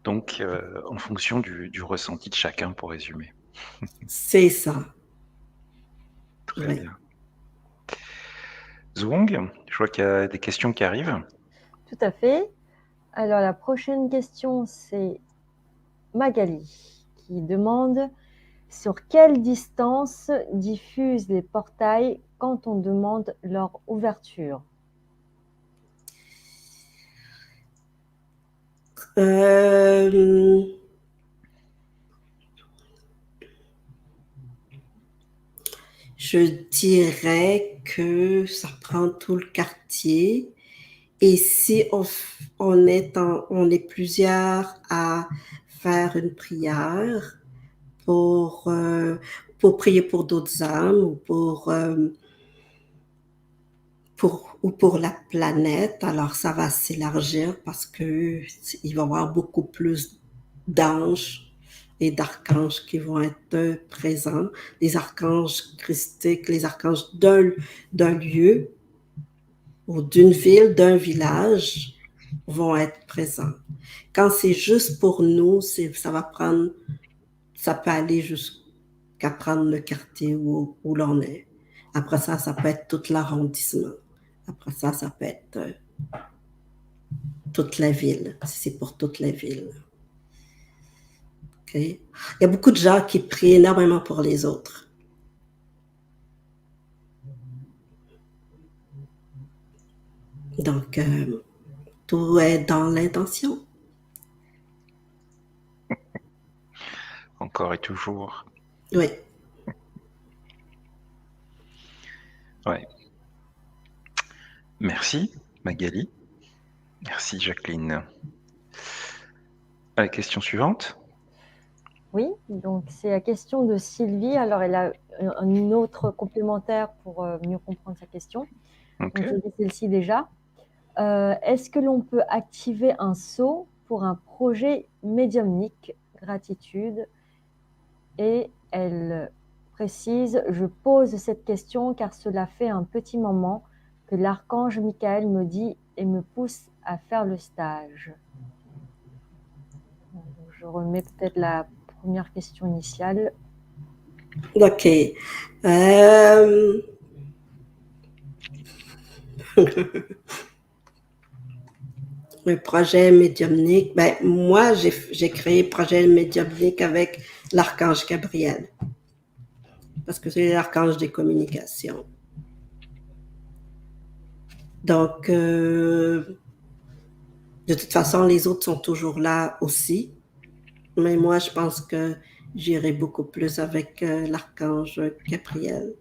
A: Donc, en fonction du ressenti de chacun, pour résumer.
B: C'est ça.
A: Très
B: Oui.
A: bien. Zhuang, je vois qu'il y a des questions qui arrivent.
C: Tout à fait. Alors, la prochaine question, c'est Magali qui demande sur quelle distance diffusent les portails quand on demande leur ouverture?
B: Je dirais que ça prend tout le quartier. Et si on est plusieurs à faire une prière pour prier pour d'autres âmes ou pour la planète, alors ça va s'élargir parce que il va y avoir beaucoup plus d'anges et d'archanges qui vont être présents, les archanges christiques, les archanges d'un lieu ou d'une ville, d'un village vont être présents. Quand c'est juste pour nous, ça peut aller jusqu'à prendre le quartier où l'on est. Après ça, ça peut être tout l'arrondissement. Après ça, ça peut être toute la ville, si c'est pour toute la ville. Okay? Il y a beaucoup de gens qui prient énormément pour les autres. Donc, tout est dans l'intention.
A: Encore et toujours.
B: Oui.
A: Ouais. Merci, Magali. Merci, Jacqueline. La question suivante.
C: Oui, donc c'est la question de Sylvie. Alors, elle a une autre complémentaire pour mieux comprendre sa question.
A: Okay.
C: Donc, je dis celle-ci déjà. Est-ce que l'on peut activer un sceau pour un projet médiumnique? Gratitude. Et elle précise, je pose cette question car cela fait un petit moment que l'archange Michael me dit et me pousse à faire le stage. Donc, je remets peut-être la première question initiale.
B: OK. Un projet médiumnique. Ben, moi, j'ai créé projet médiumnique avec l'archange Gabriel. Parce que c'est l'archange des communications. Donc, de toute façon, les autres sont toujours là aussi. Mais moi, je pense que j'irai beaucoup plus avec l'archange Gabriel.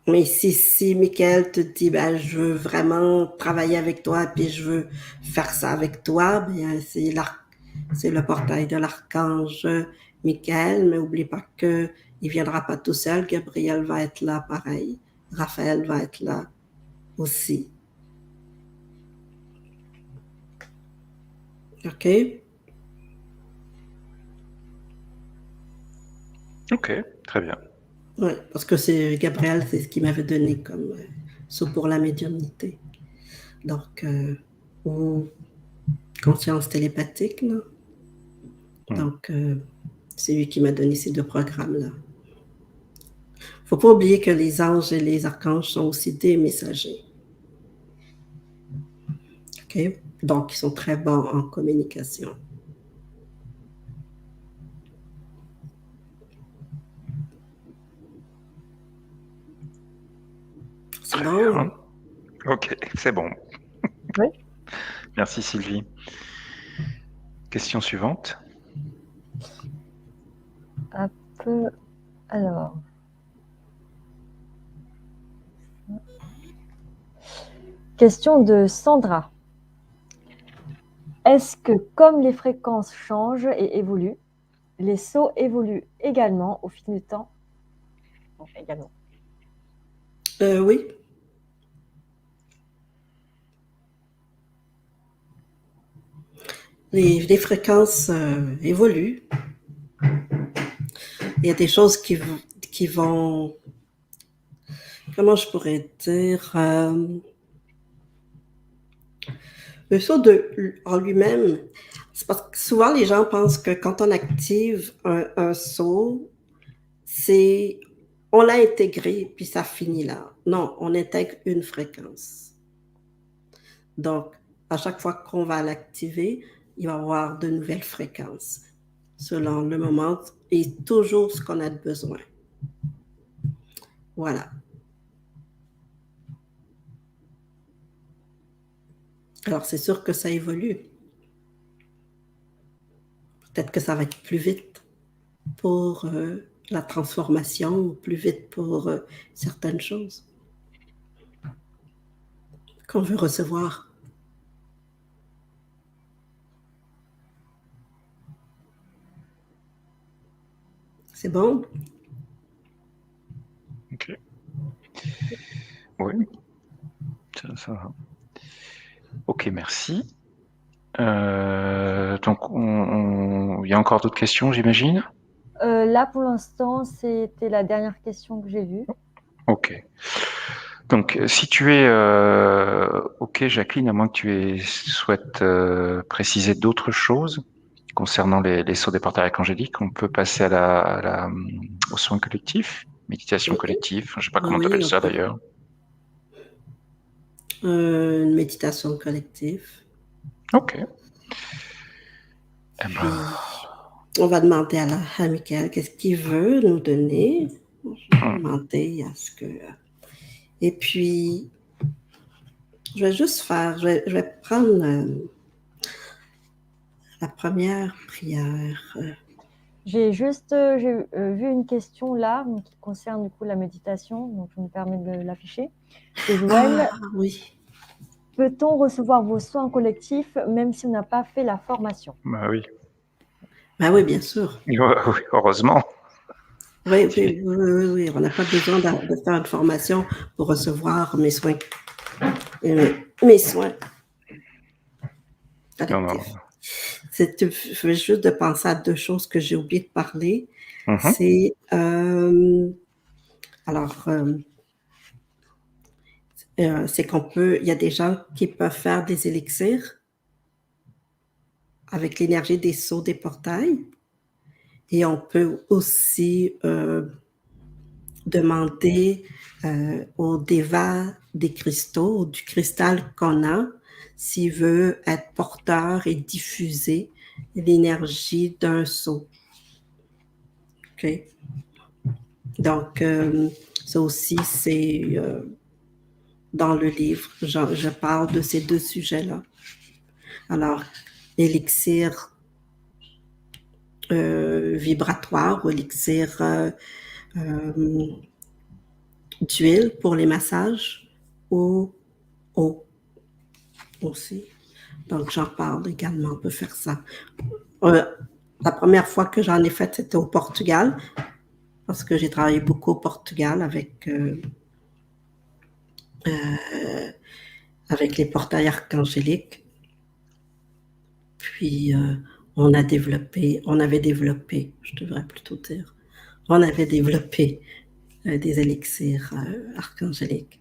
B: Mais si Michael te dit, ben, je veux vraiment travailler avec toi, puis je veux faire ça avec toi, bien, c'est le portail de l'archange Michael, mais oublie pas que il viendra pas tout seul, Gabriel va être là pareil, Raphaël va être là aussi. OK?
A: Ok, très bien.
B: Oui, parce que c'est Gabriel, c'est ce qu'il m'avait donné comme saut pour la médiumnité. Donc, ou conscience télépathique, là. Donc, c'est lui qui m'a donné ces deux programmes-là. Faut pas oublier que les anges et les archanges sont aussi des messagers. OK? Donc, ils sont très bons en communication. C'est
A: Très
B: bon?
A: bien. Ok, c'est bon.
C: Oui.
A: Merci, Sylvie. Question suivante.
C: Alors. question de Sandra. Est-ce que comme les fréquences changent et évoluent, les sauts évoluent également au fil du temps? Bon, également.
B: Oui. Les fréquences évoluent. Il y a des choses qui vont, comment je pourrais dire, le saut en lui-même, c'est parce que souvent les gens pensent que quand on active un saut, on l'a intégré puis ça finit là. Non, on intègre une fréquence. Donc, à chaque fois qu'on va l'activer, il va y avoir de nouvelles fréquences selon le moment et toujours ce qu'on a besoin. Voilà. Alors, c'est sûr que ça évolue. Peut-être que ça va être plus vite pour la transformation ou plus vite pour certaines choses qu'on veut recevoir. C'est bon?
A: Ok. Oui, ça va. Ok, merci. Donc, il y a encore d'autres questions, j'imagine?
C: Là, pour l'instant, c'était la dernière question que j'ai vue.
A: Ok. Donc, si tu es ok, Jacqueline, à moins que souhaites préciser d'autres choses concernant les sauts des portails archangéliques, on peut passer au soin collectif, méditation collective. Je ne sais pas comment tu appelles
B: Oui,
A: ça d'ailleurs.
B: une méditation collective.
A: Ok. Eh
B: Puis,
A: ben,
B: on va demander à Michael qu'est-ce qu'il veut nous donner. Je vais demander à ce que... Et puis, je vais prendre la première prière.
C: J'ai vu une question là donc, qui concerne du coup la méditation, donc je me permets de l'afficher. C'est Joël.
B: Ah oui.
C: Peut-on recevoir vos soins collectifs même si on n'a pas fait la formation?
A: bah oui.
B: Ben oui, bien sûr.
A: Oui, heureusement.
B: Oui. On n'a pas besoin de faire une formation pour recevoir mes soins. Mes soins collectifs. Je veux juste de penser à deux choses que j'ai oublié de parler. C'est c'est il y a des gens qui peuvent faire des élixirs avec l'énergie des sauts des portails. Et on peut aussi demander au déva des cristaux, du cristal qu'on a, s'il veut être porteur et diffuser l'énergie d'un sceau. OK? Donc, ça aussi, c'est dans le livre. Je parle de ces deux sujets-là. Alors, élixir vibratoire ou élixir d'huile pour les massages ou eau aussi. Donc, j'en parle également, on peut faire ça. La première fois que j'en ai fait, c'était au Portugal, parce que j'ai travaillé beaucoup au Portugal avec les portails archangéliques. Puis, on avait développé, je devrais plutôt dire, on avait développé des élixirs archangéliques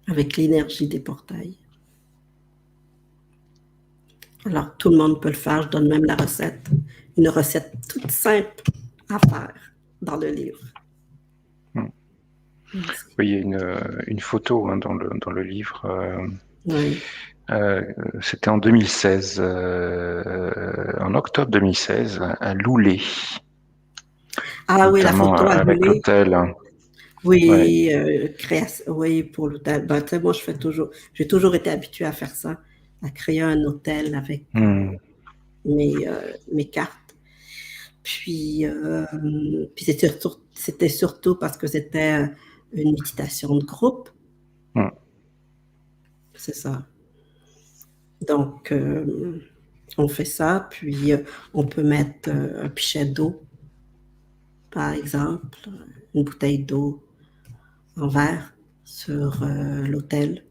B: avec l'énergie des portails. Alors, tout le monde peut le faire. Je donne même la recette. Une recette toute simple à faire dans le livre.
A: Oui, il y a une photo dans le livre.
B: Oui.
A: C'était en 2016, en octobre 2016, à Loulé.
B: Ah oui, la photo à
A: avec
B: Loulé.
A: l'hôtel.
B: Oui, oui, pour l'hôtel. Ben, tu sais, moi, j'ai toujours été habituée à faire ça, à créer un hôtel avec mes cartes. Puis c'était surtout parce que c'était une méditation de groupe. c'est ça. Donc, on fait ça, puis on peut mettre un pichet d'eau, par exemple, une bouteille d'eau en verre sur l'autel,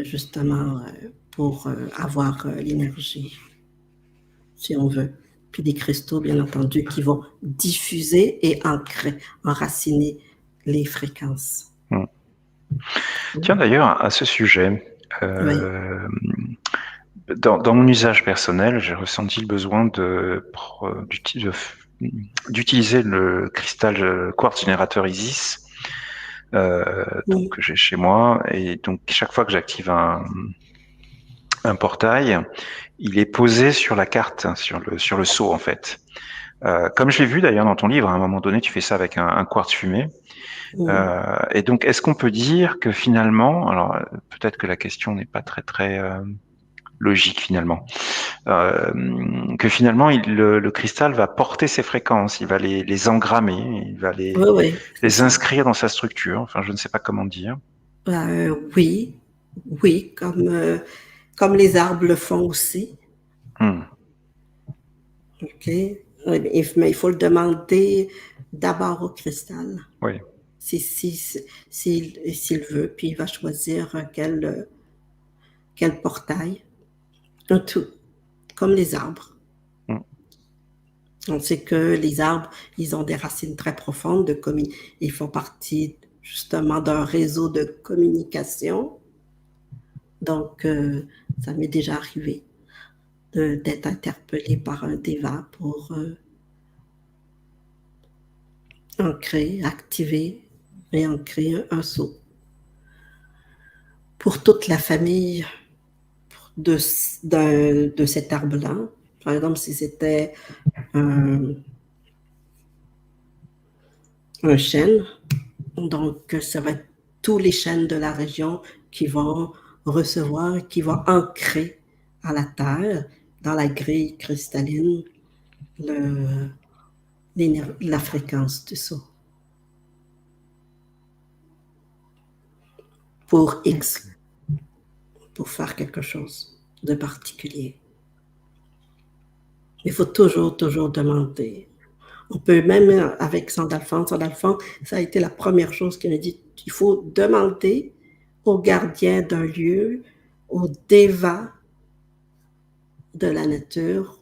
B: justement pour avoir l'énergie, si on veut. Puis des cristaux, bien entendu, qui vont diffuser et ancrer, enraciner les fréquences.
A: Tiens, d'ailleurs, à ce sujet,
B: Oui.
A: dans mon usage personnel, j'ai ressenti le besoin d'utiliser le cristal quartz générateur Isis, donc j'ai chez moi, et donc chaque fois que j'active un portail, il est posé sur la carte, sur le seau en fait. Comme je l'ai vu d'ailleurs dans ton livre, à un moment donné, tu fais ça avec un quartz fumé. Et donc, est-ce qu'on peut dire que finalement, alors peut-être que la question n'est pas très logique finalement, que finalement le cristal va porter ses fréquences, il va les engrammer, il va
B: Oui,
A: les inscrire dans sa structure. Enfin, je ne sais pas comment dire.
B: oui, oui, comme les arbres le font aussi. OK. Mais il faut le demander d'abord au cristal.
A: Oui.
B: S'il veut, puis il va choisir quel portail. Tout, comme les arbres. On sait que les arbres, ils ont des racines très profondes, ils font partie justement d'un réseau de communication. Donc, ça m'est déjà arrivé d'être interpellé par un déva pour ancrer, activer et ancrer un sceau. Pour toute la famille de cet arbre-là, par exemple, si c'était un chêne, donc ça va être tous les chênes de la région qui vont recevoir, qui vont ancrer à la terre, dans la grille cristalline, la fréquence du sceau. Pour faire quelque chose de particulier. Il faut toujours demander. On peut même, avec Sandalphon, ça a été la première chose qu'il m'a dit, il faut demander au gardien d'un lieu, au déva de la nature,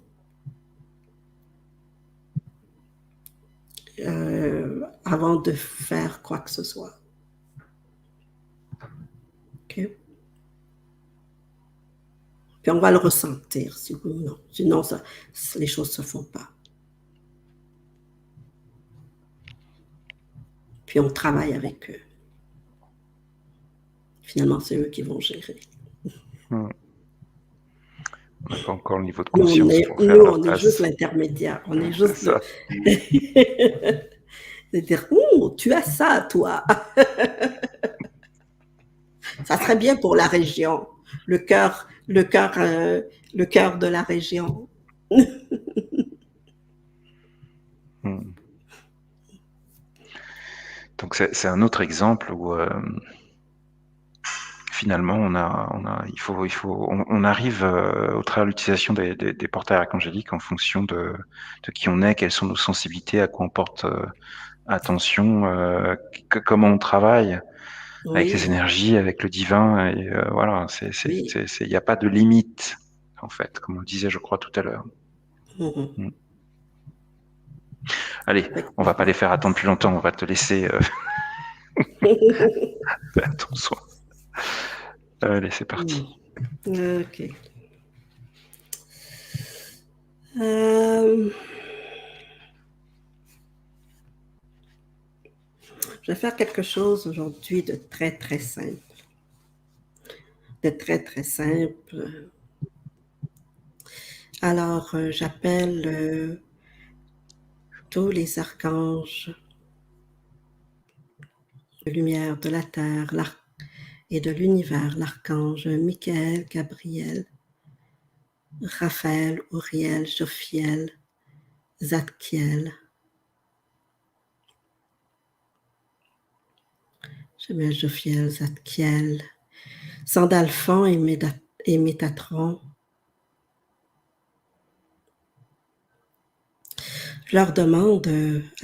B: avant de faire quoi que ce soit. OK? Puis on va le ressentir, si oui ou non. Sinon, les choses ne se font pas. Puis on travaille avec eux. Finalement, c'est eux qui vont gérer.
A: On n'a pas encore le niveau de conscience pour faire leur
B: on est
A: place.
B: juste l'intermédiaire. On est juste
A: ça.
B: C'est-à-dire, tu as ça, toi. Ça serait bien pour la région. Le cœur de la région.
A: Donc c'est un autre exemple où finalement on arrive au travers de l'utilisation des portails archangéliques en fonction de qui on est, quelles sont nos sensibilités, à quoi on porte attention, comment on travaille avec les énergies, avec le divin, et voilà, il n'y a pas de limite en fait, comme on le disait, je crois tout à l'heure. Allez, on va pas les faire attendre plus longtemps, on va te laisser faire ton soin. Allez, c'est parti.
B: OK. Je vais faire quelque chose aujourd'hui de très, très simple. Alors, j'appelle tous les archanges de lumière de la terre et de l'univers, l'archange Michael, Gabriel, Raphaël, Uriel, Jophiel, Zadkiel. Je mets Jophiel, Zadkiel, Sandalphon et Métatron. Je leur demande,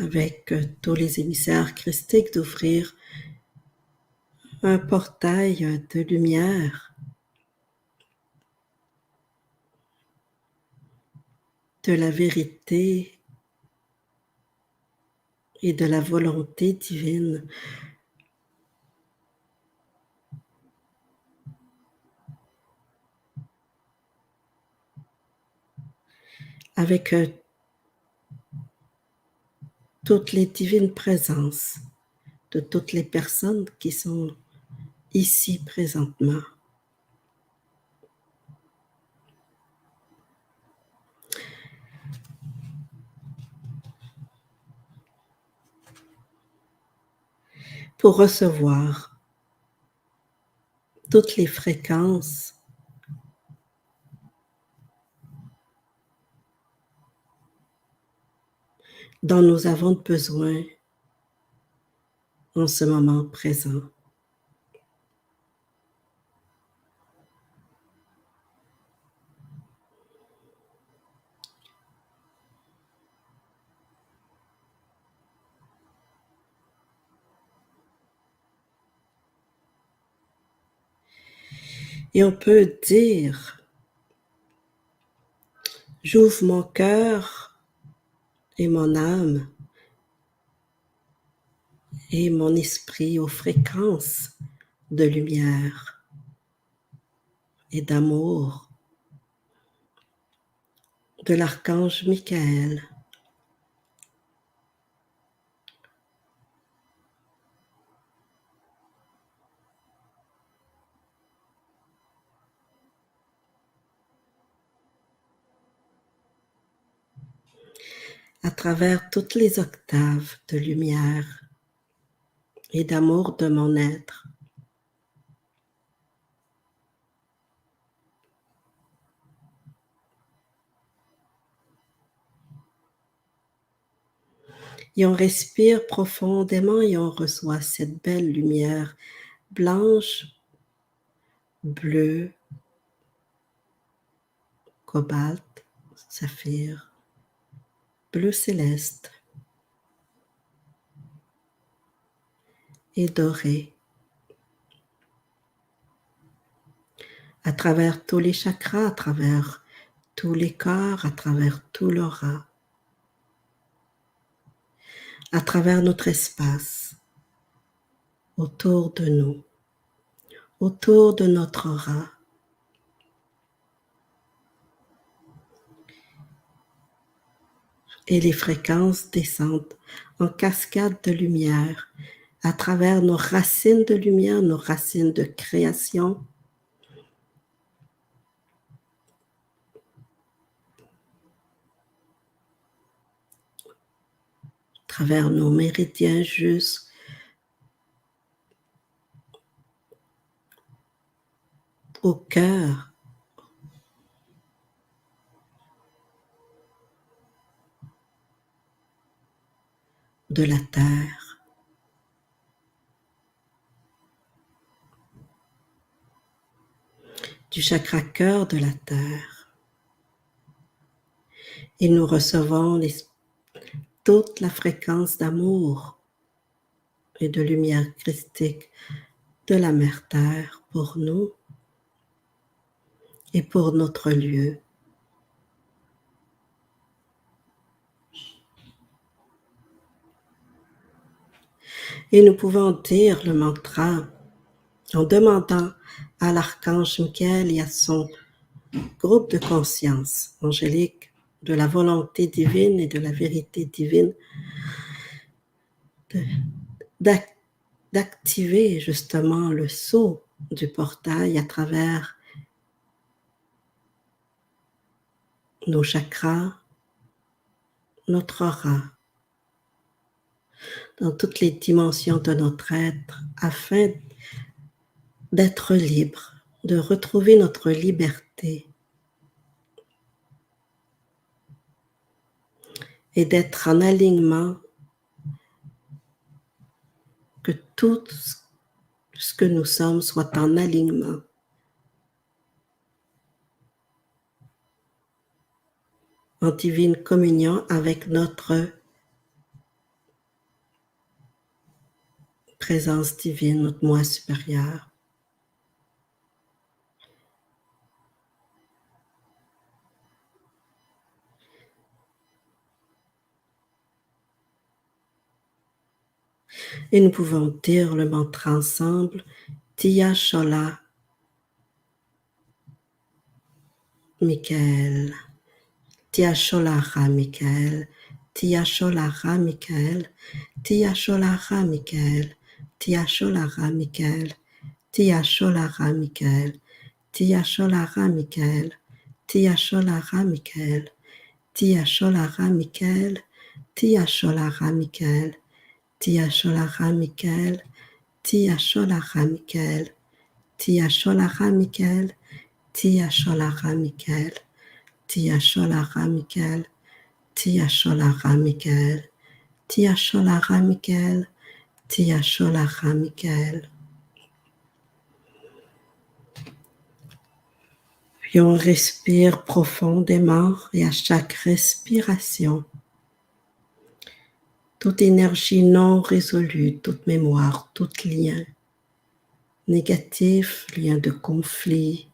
B: avec tous les émissaires christiques, d'ouvrir un portail de lumière, de la vérité et de la volonté divine. Avec toutes les divines présences de toutes les personnes qui sont ici présentement. Pour recevoir toutes les fréquences dont nous avons besoin en ce moment présent. Et on peut dire, j'ouvre mon cœur et mon âme et mon esprit aux fréquences de lumière et d'amour de l'archange Michael. À travers toutes les octaves de lumière et d'amour de mon être. Et on respire profondément et on reçoit cette belle lumière blanche, bleue, cobalt, saphir, bleu céleste et doré. À travers tous les chakras, à travers tous les corps, à travers tout l'aura, à travers notre espace, autour de nous, autour de notre aura. Et les fréquences descendent en cascade de lumière à travers nos racines de lumière, nos racines de création, à travers nos méridiens jusqu'au cœur de la terre. Du chakra cœur de la terre. Et nous recevons toute la fréquence d'amour et de lumière christique de la Mère Terre pour nous et pour notre lieu. Et nous pouvons dire le mantra en demandant à l'archange Michael et à son groupe de conscience angélique de la volonté divine et de la vérité divine d'activer justement le sceau du portail à travers nos chakras, notre aura, dans toutes les dimensions de notre être, afin d'être libre, de retrouver notre liberté et d'être en alignement, que tout ce que nous sommes soit en alignement en divine communion avec notre présence divine, notre moi supérieur. Et nous pouvons dire le mantra ensemble, Tia Shola Michael, Tia Sholara Michael, Tia Sholara Michael, Tia Sholara Michael, Tia Sholara Michael, Tia Sholara Michael, Tia Sholara Michael, Tia Sholara Michael, Tia Sholara Michael, Tia Sholara Michael, Tia Sholara Michael, Tia Sholara Michael, Tia Sholara Michael, Tia Sholara Michael, Tia Sholara Michael, Tia Sholara Michael, Tia Sholara Michael, Tia Sholara Michael. Puis on respire profondément et à chaque respiration, toute énergie non résolue, toute mémoire, tout lien négatif, lien de conflit,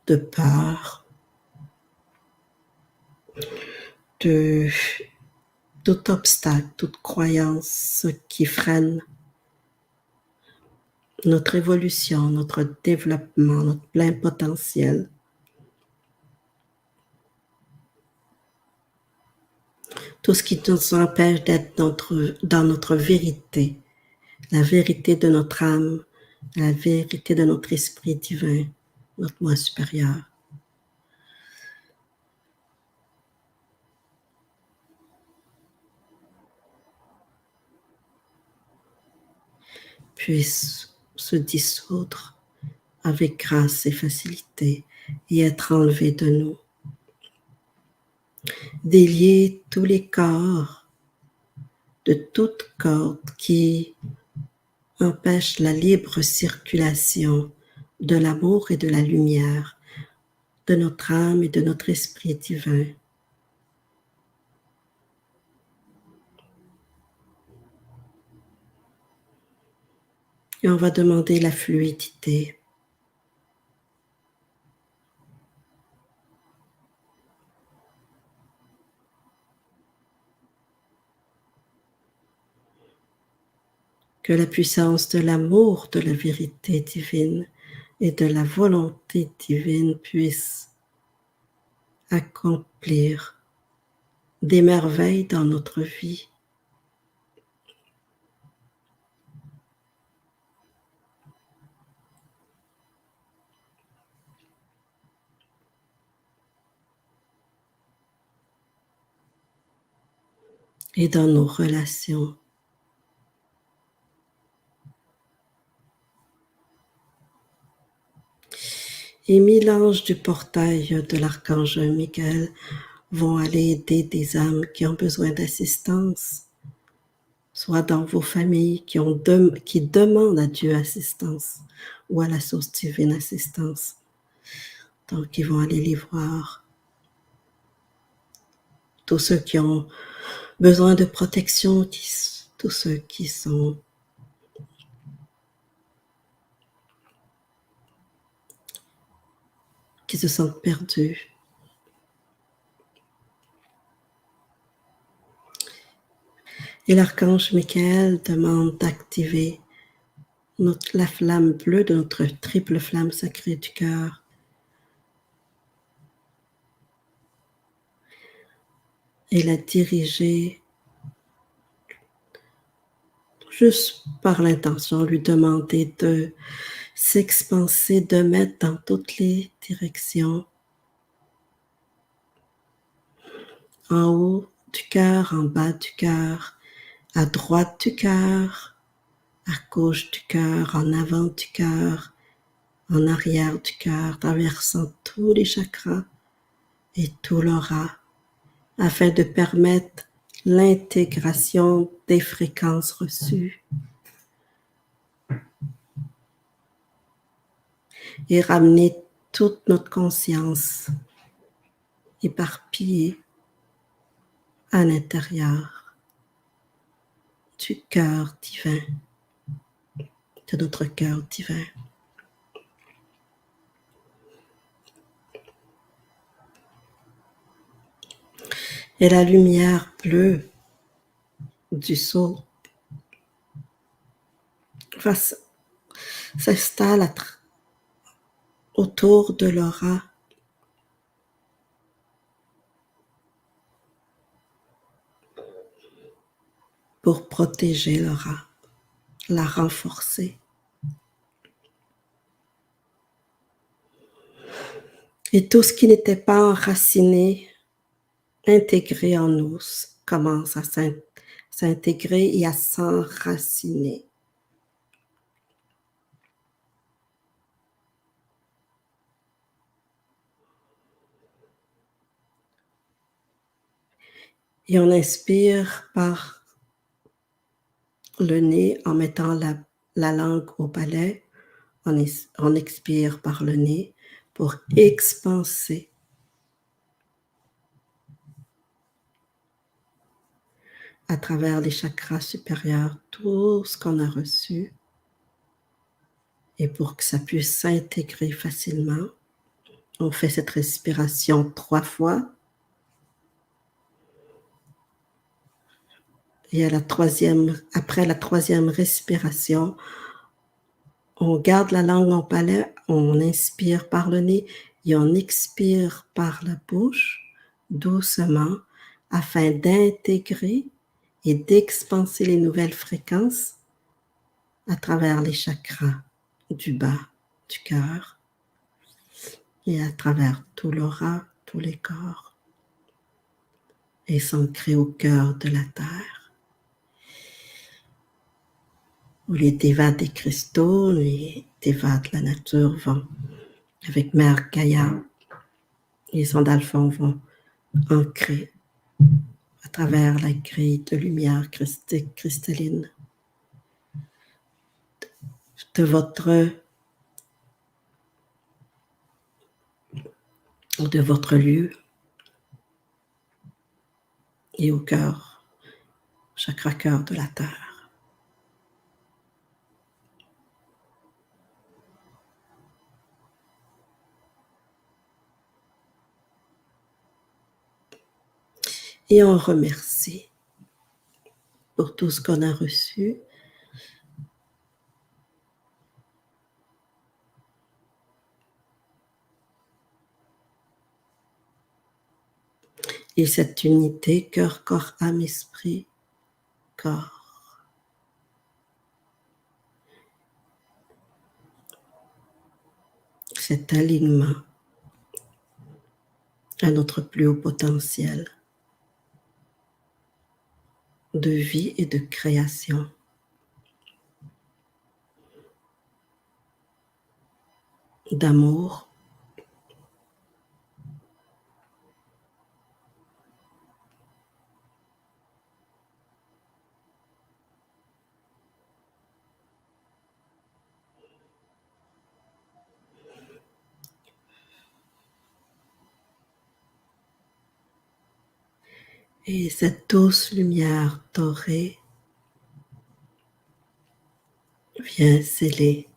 B: de peur, de tout obstacle, toute croyance qui freine notre évolution, notre développement, notre plein potentiel. Tout ce qui nous empêche d'être dans notre vérité, la vérité de notre âme, la vérité de notre esprit divin, notre moi supérieur. Puisse se dissoudre avec grâce et facilité et être enlevé de nous. Délier tous les corps de toute corde qui empêche la libre circulation de l'amour et de la lumière, de notre âme et de notre esprit divin. Et on va demander la fluidité. Que la puissance de l'amour, de la vérité divine et de la volonté divine puisse accomplir des merveilles dans notre vie. Et dans nos relations. Et 1000 anges du portail de l'archange Michael vont aller aider des âmes qui ont besoin d'assistance, soit dans vos familles qui demandent à Dieu assistance ou à la source divine assistance. Donc, ils vont aller les voir. Tous ceux qui ont besoin de protection, tous ceux qui se sentent perdus. Et l'archange Michael demande d'activer la flamme bleue de notre triple flamme sacrée du cœur. Et la diriger juste par l'intention, lui demander de s'expanser, de mettre dans toutes les directions. En haut du cœur, en bas du cœur, à droite du cœur, à gauche du cœur, en avant du cœur, en arrière du cœur, traversant tous les chakras et tout l'aura, afin de permettre l'intégration des fréquences reçues et ramener toute notre conscience éparpillés à l'intérieur du cœur divin, de notre cœur divin. Et la lumière bleue du sceau s'installe autour de l'aura pour protéger l'aura, la renforcer. Et tout ce qui n'était pas enraciné, intégré en nous, commence à s'intégrer et à s'enraciner. Et on inspire par le nez en mettant la langue au palais. On expire par le nez pour expanser à travers les chakras supérieurs tout ce qu'on a reçu. Et pour que ça puisse s'intégrer facilement, on fait cette respiration 3 fois. Et après la troisième respiration, on garde la langue en palais, on inspire par le nez et on expire par la bouche, doucement, afin d'intégrer et d'expanser les nouvelles fréquences à travers les chakras du bas du cœur et à travers tout l'aura, tous les corps, et s'ancrer au cœur de la terre, où les devas des cristaux, les devas de la nature vont, avec Mère Gaïa, les sandalphons vont ancrer à travers la grille de lumière cristalline de votre lieu et au cœur, chakra cœur de la terre. Et on remercie pour tout ce qu'on a reçu. Et cette unité, cœur, corps, âme, esprit, corps. Cet alignement à notre plus haut potentiel de vie et de création. D'amour, et cette douce lumière dorée vient sceller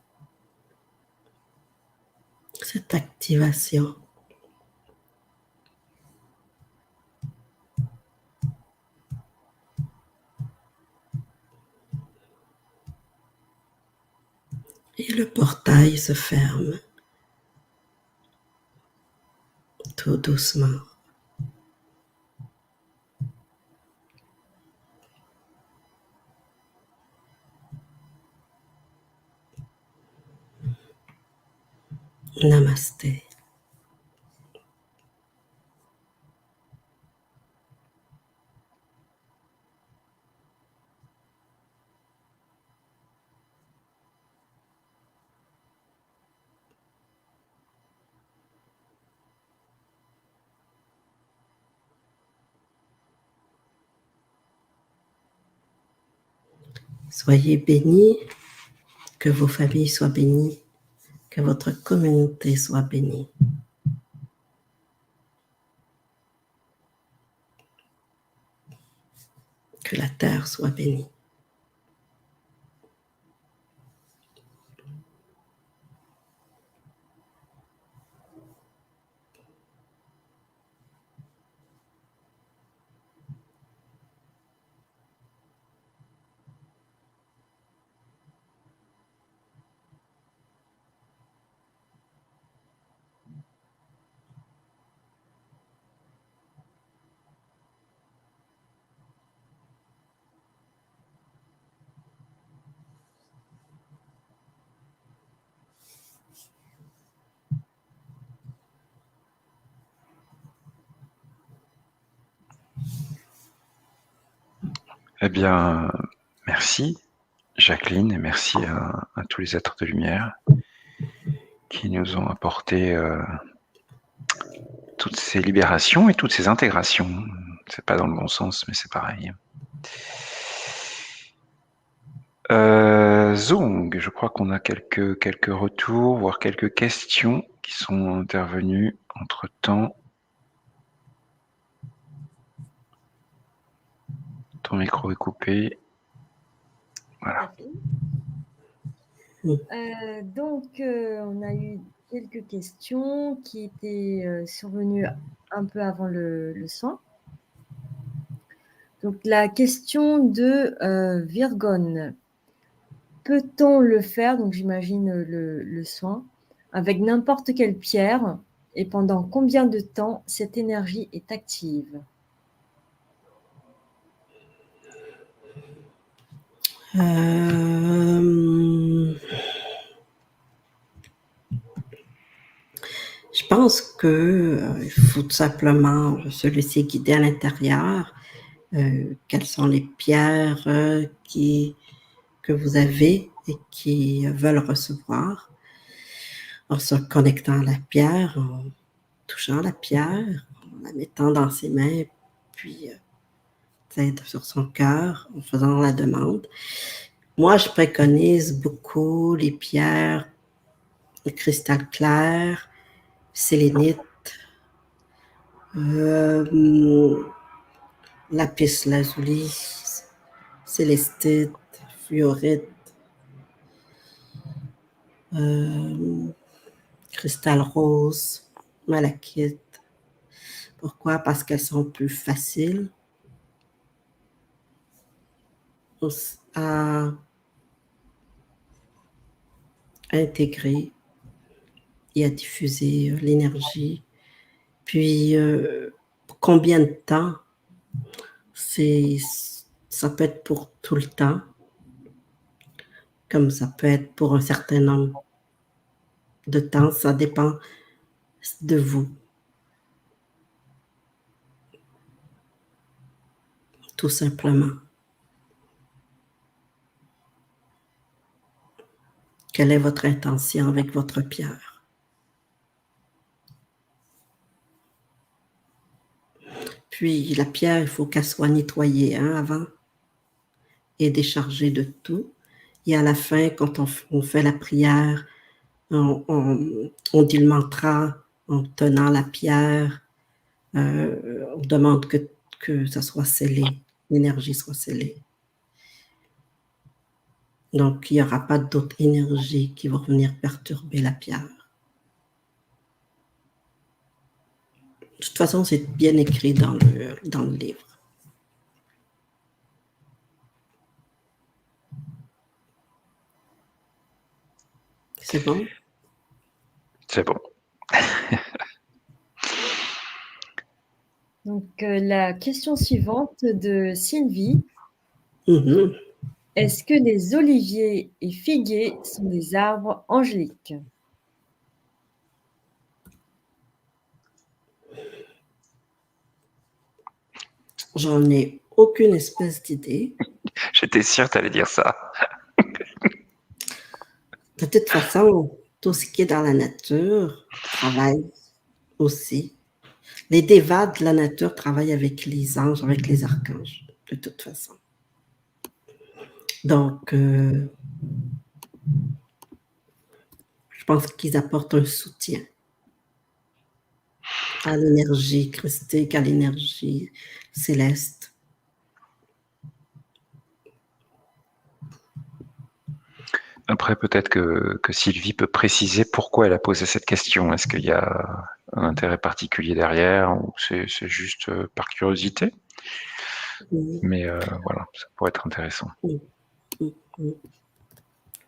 B: cette activation. Et le portail se ferme tout doucement. Namasté. Soyez bénis, que vos familles soient bénies, que votre communauté soit bénie. Que la terre soit bénie.
A: Eh bien, merci Jacqueline et merci à tous les êtres de lumière qui nous ont apporté toutes ces libérations et toutes ces intégrations. C'est pas dans le bon sens, mais c'est pareil. Zong, je crois qu'on a quelques retours, voire quelques questions qui sont intervenues entre-temps. Ton micro est coupé. Voilà.
C: Donc, on a eu quelques questions qui étaient survenues un peu avant le soin. Donc, la question de Virgone. Peut-on le faire, donc j'imagine le soin, avec n'importe quelle pierre et pendant combien de temps cette énergie est active?
B: Je pense que il faut tout simplement se laisser guider à l'intérieur. Quelles sont les pierres que vous avez et qui veulent recevoir. En se connectant à la pierre, en touchant la pierre, en la mettant dans ses mains, puis sur son cœur, en faisant la demande. Moi, je préconise beaucoup les pierres, le cristal clair, sélénite, lapis lazuli, célestite, fluorite, cristal rose, malachite. Pourquoi? Parce qu'elles sont plus faciles à intégrer et à diffuser l'énergie. Puis, combien de temps? Ça peut être pour tout le temps, comme ça peut être pour un certain nombre de temps. Ça dépend de vous. Tout simplement. Quelle est votre intention avec votre pierre? Puis la pierre, il faut qu'elle soit nettoyée avant et déchargée de tout. Et à la fin, quand on fait la prière, on dit le mantra en tenant la pierre. On demande que ça soit scellé, l'énergie soit scellée. Donc, il n'y aura pas d'autres énergies qui vont venir perturber la pierre. De toute façon, c'est bien écrit dans le livre. C'est bon?
A: C'est bon.
C: Donc, la question suivante de Sylvie. Est-ce que les oliviers et figuiers sont des arbres angéliques?
B: J'en ai aucune espèce d'idée.
A: J'étais sûre que tu allais dire ça.
B: De toute façon, tout ce qui est dans la nature travaille aussi. Les dévas de la nature travaillent avec les anges, avec les archanges, de toute façon. Donc, je pense qu'ils apportent un soutien à l'énergie christique, à l'énergie céleste.
A: Après, peut-être que Sylvie peut préciser pourquoi elle a posé cette question. Est-ce qu'il y a un intérêt particulier derrière ou c'est juste par curiosité? Mais voilà, ça pourrait être intéressant.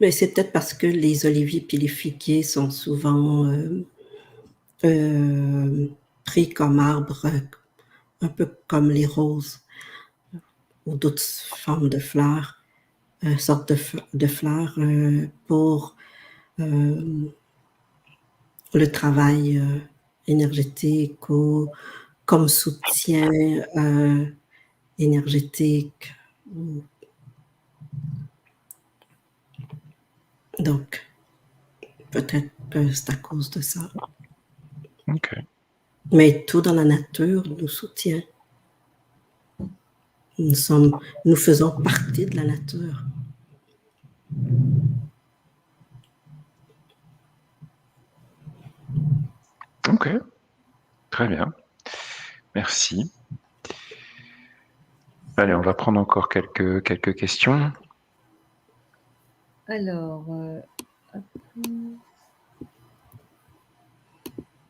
B: Mais c'est peut-être parce que les oliviers puis les figuiers sont souvent pris comme arbres, un peu comme les roses ou d'autres formes de fleurs, sortes de fleurs pour le travail énergétique ou comme soutien énergétique. Donc, peut-être que c'est à cause de ça.
A: Ok.
B: Mais tout dans la nature nous soutient. Nous faisons partie de la nature.
A: Ok. Très bien. Merci. Allez, on va prendre encore quelques questions.
C: Alors,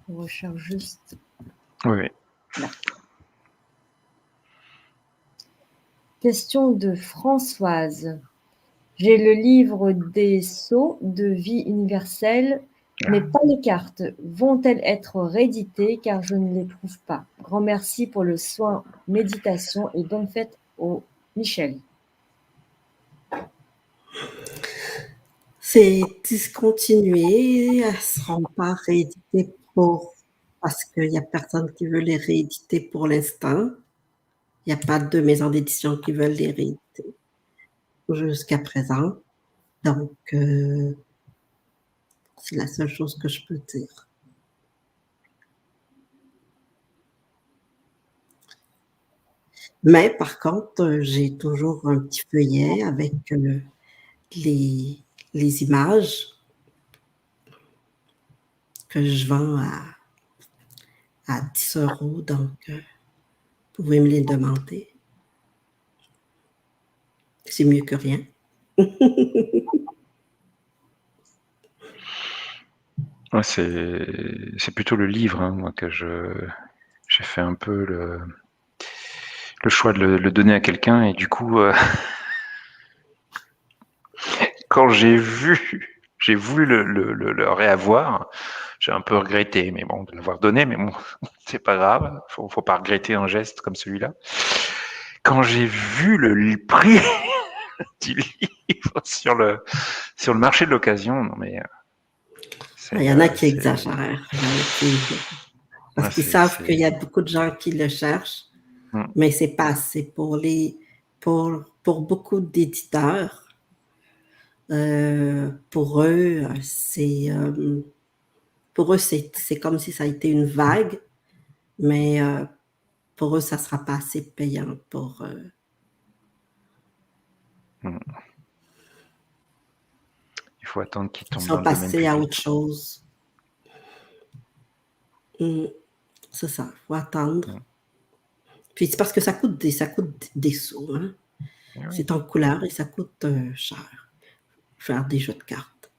C: on recherche juste.
A: Oui.
C: Là. Question de Françoise. J'ai le livre des sceaux de vie universelle, mais pas les cartes. Vont-elles être rééditées car je ne les trouve pas? Grand merci pour le soin, méditation et bonne fête au Michel.
B: C'est discontinué, elles ne seront pas rééditées parce qu'il n'y a personne qui veut les rééditer pour l'instant. Il n'y a pas de maison d'édition qui veulent les rééditer jusqu'à présent. Donc, c'est la seule chose que je peux dire. Mais par contre, j'ai toujours un petit feuillet avec les images que je vends à 10 €. Donc, vous pouvez me les demander. C'est mieux que rien.
A: Ouais, c'est plutôt le livre, hein, moi, que j'ai fait un peu le choix de le donner à quelqu'un et du coup, quand j'ai voulu le réavoir, j'ai un peu regretté, mais bon, de l'avoir donné, mais bon, c'est pas grave, faut pas regretter un geste comme celui-là. Quand j'ai vu le prix du livre sur le marché de l'occasion, non mais
B: Il y en a qui exagèrent. Il y en a qui... Parce qu'ils savent qu'il y a beaucoup de gens qui le cherchent, mais c'est pas assez pour beaucoup d'éditeurs. Pour eux, c'est comme si ça a été une vague, mais pour eux, ça ne sera pas assez payant pour.
A: Il faut attendre qu'ils tombent
B: Ils
A: dans
B: sont
A: le domaine
B: passés à
A: public.
B: autre chose. C'est ça, il faut attendre. Puis c'est parce que ça coûte des sous. Hein? Oui. C'est en couleur et ça coûte cher. Faire des jeux de cartes.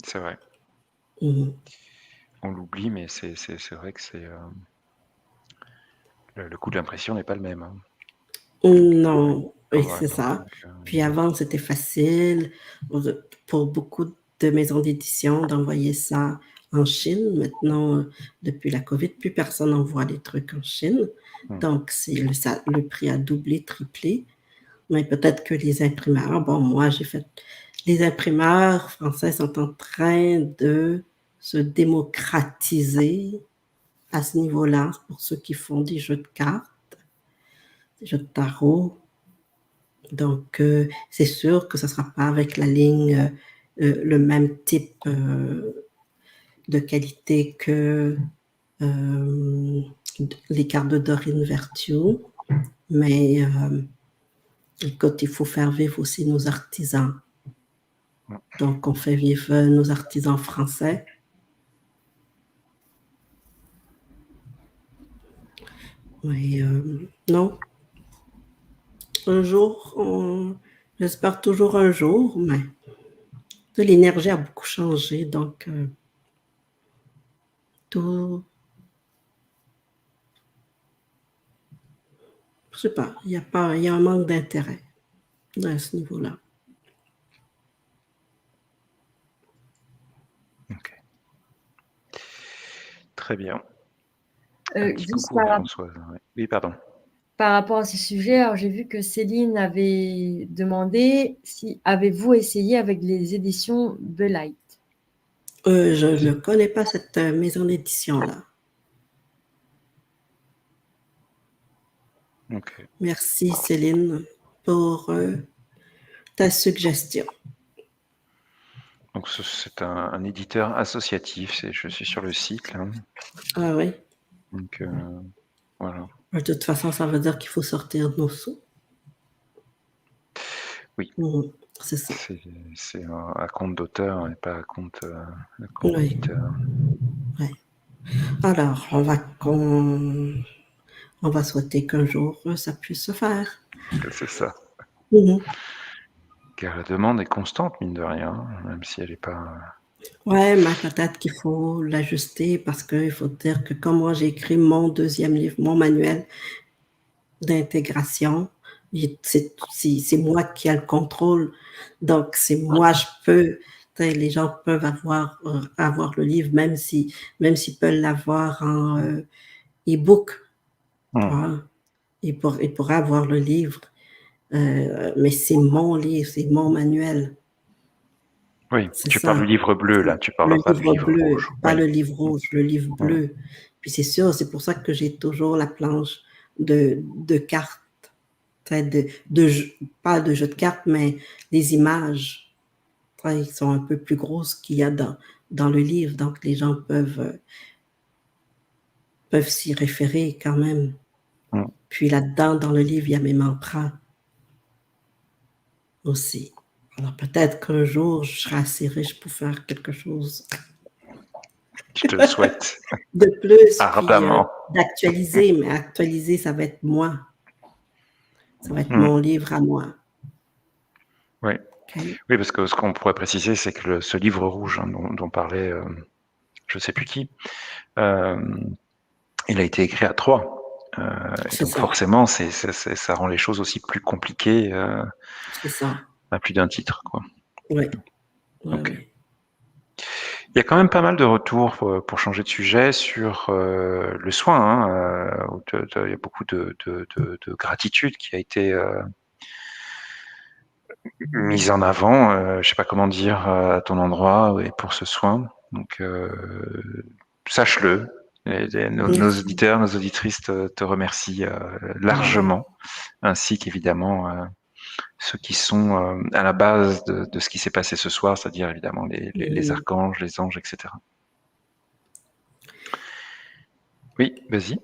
A: C'est vrai. On l'oublie, mais c'est vrai que c'est le coût de l'impression n'est pas le même. Hein.
B: Non, oui, c'est ça. Puis avant, c'était facile pour beaucoup de maisons d'édition d'envoyer ça en Chine. Maintenant, depuis la COVID, plus personne envoie des trucs en Chine. Donc, le prix a doublé, triplé. Mais peut-être que les imprimeurs, bon, moi, les imprimeurs français sont en train de se démocratiser à ce niveau-là pour ceux qui font des jeux de cartes, des jeux de tarot. Donc, c'est sûr que ce ne sera pas avec la ligne, le même type de qualité que les cartes de Dorine Virtue. Mais écoute, il faut faire vivre aussi nos artisans. Donc, on fait vivre nos artisans français. Mais non. Un jour, J'espère toujours un jour, mais l'énergie a beaucoup changé, donc tout, je sais pas, il y a un manque d'intérêt à ce niveau-là.
A: Ok. Très bien. Un petit
C: Juste
A: coucou à Françoise. Ouais. Oui, pardon.
C: par rapport à ce sujet, alors j'ai vu que Céline avait demandé si avez-vous essayé avec les éditions Belite?
B: Je ne connais pas cette maison d'édition-là.
A: Ok.
B: Merci Céline pour ta suggestion.
A: Donc c'est un éditeur associatif. Je suis sur le site là.
B: Ah oui.
A: Donc voilà.
B: De toute façon, ça veut dire qu'il faut sortir de nos sous.
A: Oui.
B: C'est ça.
A: C'est à compte d'auteur et pas à compte
B: Oui.
A: d'éditeur.
B: Ouais. Alors, on va souhaiter qu'un jour ça puisse se faire.
A: C'est ça. Car la demande est constante, mine de rien, même si elle n'est pas.
B: Ouais, mais peut-être qu'il faut l'ajuster parce qu'il faut dire que comme moi j'ai écrit mon deuxième livre, mon manuel d'intégration, c'est moi qui ai le contrôle. Donc, c'est moi, je peux, les gens peuvent avoir le livre, même s'ils peuvent l'avoir en e-book. Ils pourraient avoir le livre, mais c'est mon livre, c'est mon manuel.
A: Oui,
B: C'est
A: tu
B: ça.
A: parles du livre bleu, là, tu
B: Le
A: parles pas du
B: livre
A: livre
B: bleu,
A: rouge.
B: pas
A: Oui.
B: le livre rouge, le livre bleu. Puis c'est sûr, c'est pour ça que j'ai toujours la planche de cartes. Pas de jeu de cartes, mais des images. Ils sont un peu plus grosses qu'il y a dans le livre, donc les gens peuvent s'y référer quand même. Puis là-dedans, dans le livre, il y a mes mantras aussi. Alors peut-être qu'un jour, je serai assez riche pour faire quelque chose.
A: Je te le souhaite.
B: De plus,
A: Ardemment.
B: puis d'actualiser, mais actualiser, ça va être moi. Ça va être mon livre à moi.
A: Oui.
B: Okay.
A: Oui, parce que ce qu'on pourrait préciser, c'est que ce livre rouge dont parlait je ne sais plus qui, il a été écrit à 3. Et donc
B: ça.
A: forcément, ça rend les choses aussi plus compliquées
B: C'est ça.
A: à plus d'un titre, quoi.
B: Oui.
A: Okay.
B: Oui.
A: Il y a quand même pas mal de retours pour changer de sujet sur le soin. Il y a beaucoup de gratitude qui a été mise en avant. Je ne sais pas comment dire à ton endroit et pour ce soin. Donc sache-le. Nos auditeurs, nos auditrices te remercient largement, ainsi qu'évidemment ceux qui sont à la base de ce qui s'est passé ce soir, c'est-à-dire évidemment les archanges, les anges, etc. Oui, vas-y.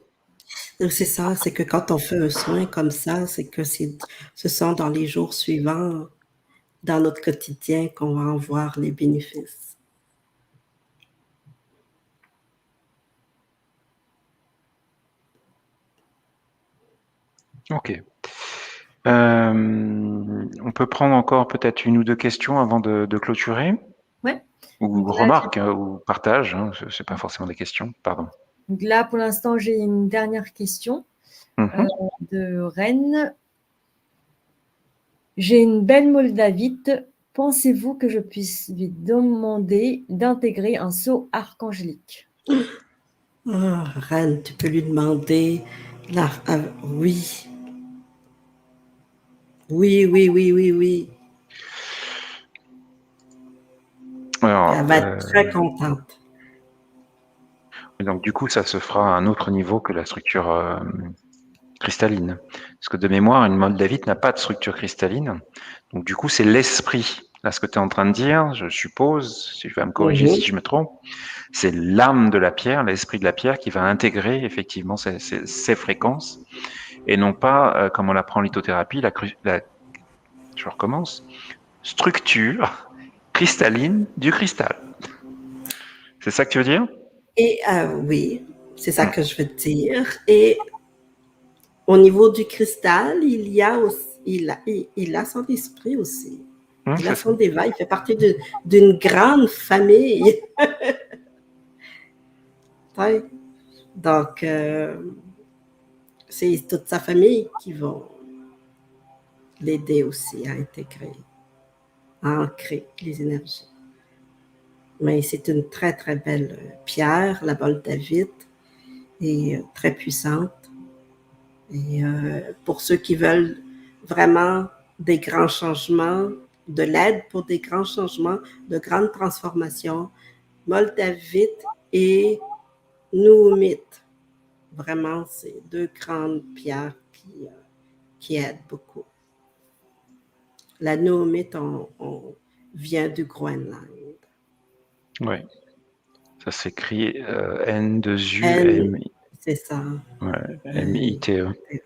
B: C'est ça, c'est que quand on fait un soin comme ça, c'est que ce sont dans les jours suivants, dans notre quotidien, qu'on va en voir les bénéfices.
A: Ok. On peut prendre encore peut-être une ou deux questions avant de clôturer.
C: Ouais.
A: Ou remarques, ou partages, hein, c'est pas forcément des questions, pardon.
C: Donc là, pour l'instant, j'ai une dernière question de Rennes. J'ai une belle moldavite. Pensez-vous que je puisse lui demander d'intégrer un sceau archangélique?
B: Reine, tu peux lui demander. Oui. Oui.
A: Alors,
B: elle va être très contente.
A: Donc du coup, ça se fera à un autre niveau que la structure cristalline. Parce que de mémoire, une moldavite n'a pas de structure cristalline. Donc du coup, c'est l'esprit. Là, ce que tu es en train de dire, je suppose, si tu vas me corriger si je me trompe, c'est l'âme de la pierre, l'esprit de la pierre qui va intégrer effectivement ces fréquences et non pas, comme on l'apprend en lithothérapie, je recommence, structure cristalline du cristal. C'est ça que tu veux dire?
B: Et oui, c'est ça que je veux dire. Et au niveau du cristal, il y a aussi il a son esprit aussi. Il a
A: c'est ça.
B: son débat. Il fait partie d'une grande famille. Ouais. Donc, c'est toute sa famille qui va l'aider aussi à intégrer, à ancrer les énergies. Mais c'est une très, très belle pierre, la voltavite, et très puissante. Et pour ceux qui veulent vraiment des grands changements, de l'aide pour des grands changements, de grandes transformations, voltavite et nuumite. Vraiment, c'est deux grandes pierres qui aident beaucoup. La nuumite, on vient du Groenland.
A: Oui, ça s'écrit N2U-M-I.
B: C'est ça.
A: Ouais, M-I-T-E.
B: Ouais.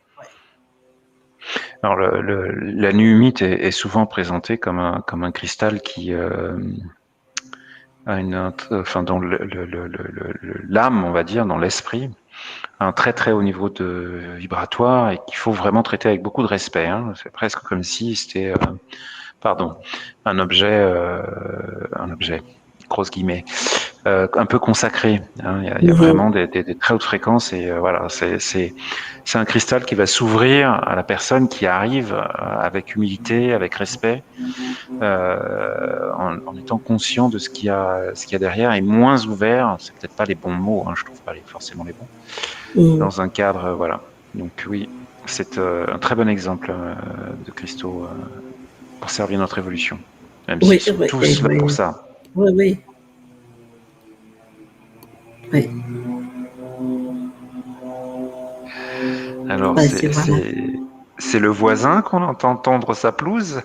A: Alors, la nuumite est souvent présentée comme un cristal qui a dans l'âme, on va dire, dans l'esprit, un très très haut niveau de vibratoire et qu'il faut vraiment traiter avec beaucoup de respect. Hein. C'est presque comme si c'était, un objet, grosse guillemets, un peu consacré. Hein. Il y a vraiment des très hautes fréquences et voilà, c'est un cristal qui va s'ouvrir à la personne qui arrive avec humilité, avec respect, en étant conscient de ce qu'il y a derrière et moins ouvert. C'est peut-être pas les bons mots, hein, je trouve pas forcément les bons. Dans un cadre, voilà. Donc oui, c'est un très bon exemple de cristaux pour servir notre évolution. Même s'ils sont tous là pour ça.
B: Oui, oui. Oui.
A: Alors, c'est le voisin qu'on entend tondre sa pelouse.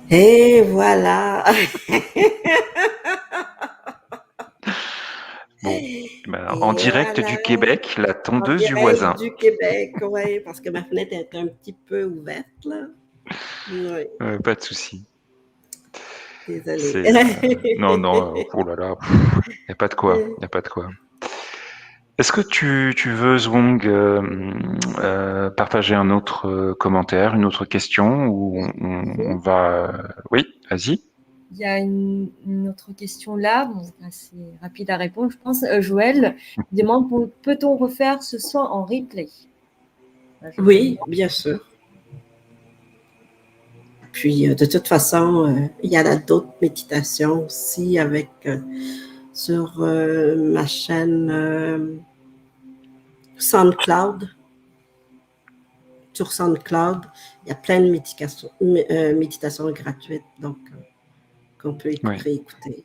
B: Et voilà.
A: Bon, en direct du Québec, la tondeuse du voisin.
B: Du Québec, oui, parce que ma fenêtre est un petit peu ouverte, là. Oui.
A: Pas de souci.
B: Désolée.
A: Non, oh là là, il n'y a pas de quoi, il n'y a pas de quoi. Est-ce que tu veux, Zwong, partager un autre commentaire, une autre question, ou on va... Oui, vas-y.
C: Il y a une autre question là, bon, assez rapide à répondre, je pense. Joël demande, peut-on refaire ce soin en replay?
B: Oui, bien sûr. Puis, de toute façon, il y en a d'autres méditations aussi avec sur ma chaîne SoundCloud. Sur SoundCloud, il y a plein de méditations gratuites, donc qu'on peut réécouter.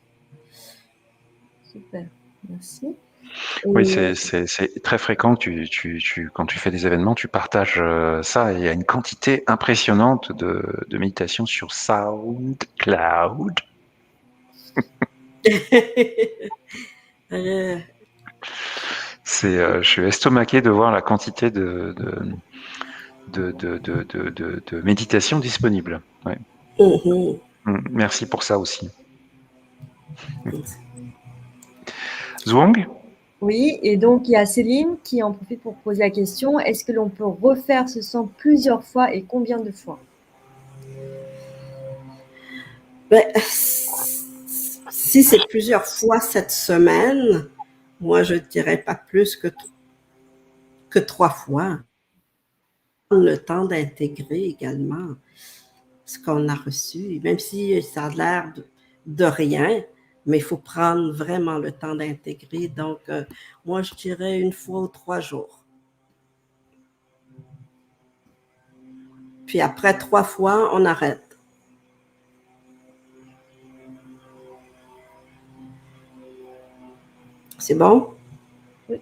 C: Super, merci.
A: Oui, c'est très fréquent que quand tu fais des événements, tu partages ça. Et il y a une quantité impressionnante de méditation sur SoundCloud. Je suis estomaqué de voir la quantité de méditation disponible. Ouais. Merci pour ça aussi. Zwong?
C: Oui, et donc il y a Céline qui en profite pour poser la question, est-ce que l'on peut refaire ce son plusieurs fois et combien de fois?
B: Si c'est plusieurs fois cette semaine, moi je dirais pas plus que 3 fois. Le temps d'intégrer également ce qu'on a reçu, même si ça a l'air de rien, mais il faut prendre vraiment le temps d'intégrer. Donc, moi, je dirais 1 fois ou 3 jours. Puis après 3 fois, on arrête. C'est bon?
C: Oui.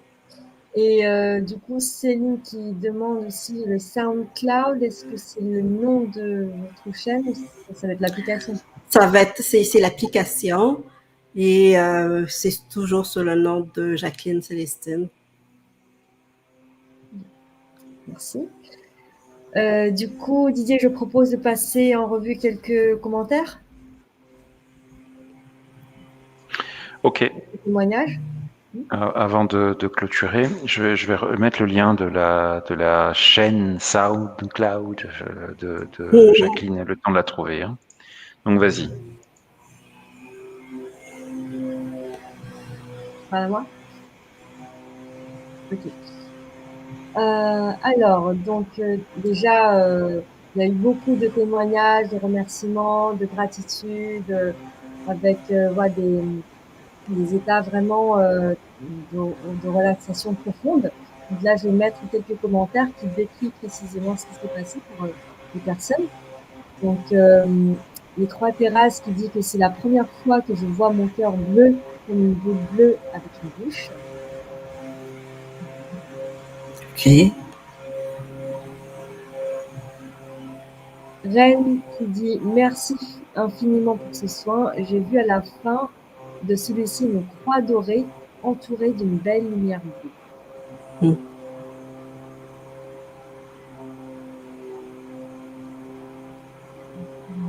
C: Et du coup, Céline qui demande aussi le SoundCloud, est-ce que c'est le nom de votre chaîne ou ça va être l'application?
B: C'est l'application et c'est toujours sous le nom de Jacqueline Célestine.
C: Merci. Du coup, Didier, je propose de passer en revue quelques commentaires.
A: Ok.
C: Témoignages.
A: Avant de clôturer, je vais remettre le lien de la chaîne SoundCloud de Jacqueline, le temps de la trouver. Hein. Donc vas-y.
C: Voilà, moi. Ok. Alors, donc déjà, il y a eu beaucoup de témoignages, de remerciements, de gratitude, avec voilà, des états vraiment de relaxation profonde. Donc là, je vais mettre quelques commentaires qui décrivent précisément ce qui s'est passé pour les personnes. Donc, les trois terrasses qui dit que c'est la première fois que je vois mon cœur bleu comme une boule bleue avec une bouche.
B: OK.
C: Reine qui dit merci infiniment pour ce soin. J'ai vu à la fin de celui-ci une croix dorée entourée d'une belle lumière bleue. Un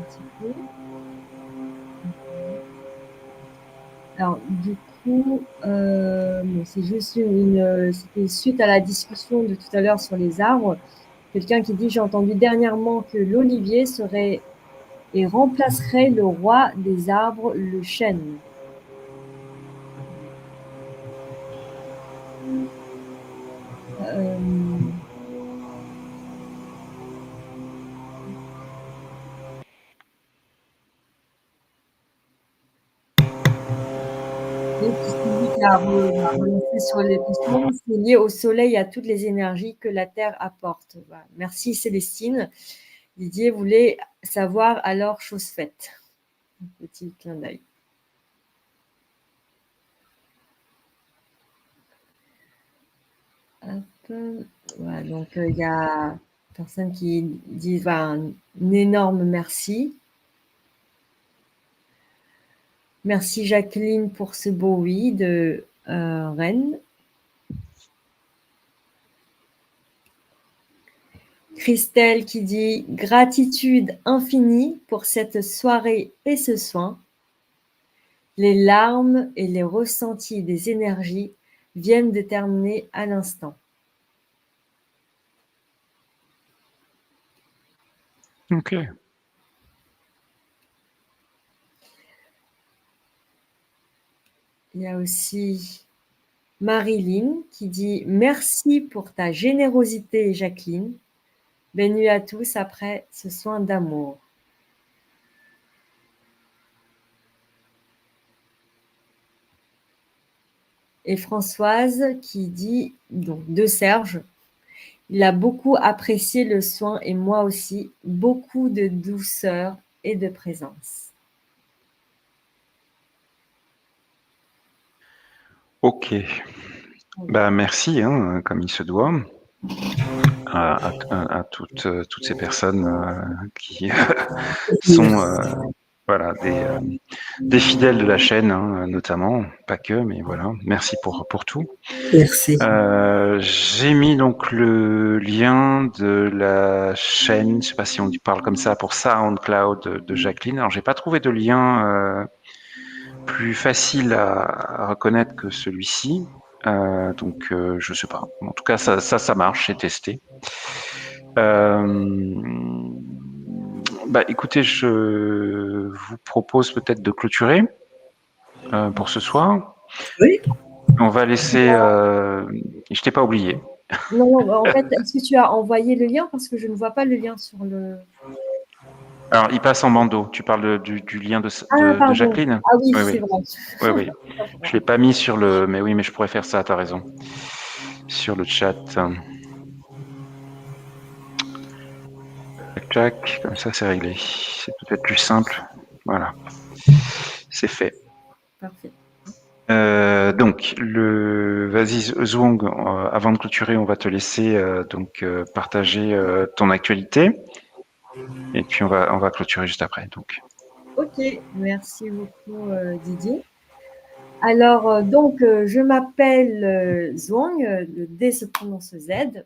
C: petit peu. Alors, du coup, bon, c'est juste c'était suite à la discussion de tout à l'heure sur les arbres. Quelqu'un qui dit, j'ai entendu dernièrement que l'olivier serait et remplacerait le roi des arbres, le chêne. Donc, qui a relancé sur les questions, c'est lié au soleil et à toutes les énergies que la Terre apporte. Voilà. Merci Célestine. Didier voulait savoir alors chose faite. Un petit clin d'œil. Voilà, donc il y a personne qui dit un énorme merci. Merci Jacqueline pour ce beau oui de Rennes. Christelle qui dit gratitude infinie pour cette soirée et ce soin. Les larmes et les ressentis des énergies viennent de terminer à l'instant.
A: Ok.
C: Il y a aussi Marilyn qui dit merci pour ta générosité, Jacqueline. Belle nuit à tous après ce soin d'amour. Et Françoise qui dit, donc de Serge, il a beaucoup apprécié le soin et moi aussi, beaucoup de douceur et de présence.
A: Ok. Bah, merci, hein, comme il se doit, à toutes ces personnes qui sont voilà, des fidèles de la chaîne, hein, notamment, pas que, mais voilà. Merci pour tout.
B: Merci.
A: J'ai mis donc le lien de la chaîne, je sais pas si on parle comme ça, pour SoundCloud de Jacqueline. Alors, j'ai pas trouvé de lien plus facile à reconnaître que celui-ci. Donc, je sais pas. En tout cas, ça marche, j'ai testé. Bah, écoutez, je vous propose peut-être de clôturer pour ce soir.
B: Oui.
A: On va laisser. Je t'ai pas oublié.
C: Non, en fait, est-ce que tu as envoyé le lien? Parce que je ne vois pas le lien sur le...
A: Alors, il passe en bandeau. Tu parles du lien de
C: pardon.
A: Jacqueline?
C: Ah oui,
A: Oui,
C: c'est
A: oui.
C: vrai.
A: Oui. Je l'ai pas mis sur le. Mais oui, mais je pourrais faire ça, tu as raison. Sur le chat. Tac, comme ça, c'est réglé. C'est peut-être plus simple. Voilà. C'est fait.
C: Parfait.
A: Donc, vas-y, Zwong, avant de clôturer, on va te laisser partager ton actualité. Et puis, on va clôturer juste après. Donc.
C: Ok, merci beaucoup Didier. Alors, je m'appelle Zwang, le D se prononce Z.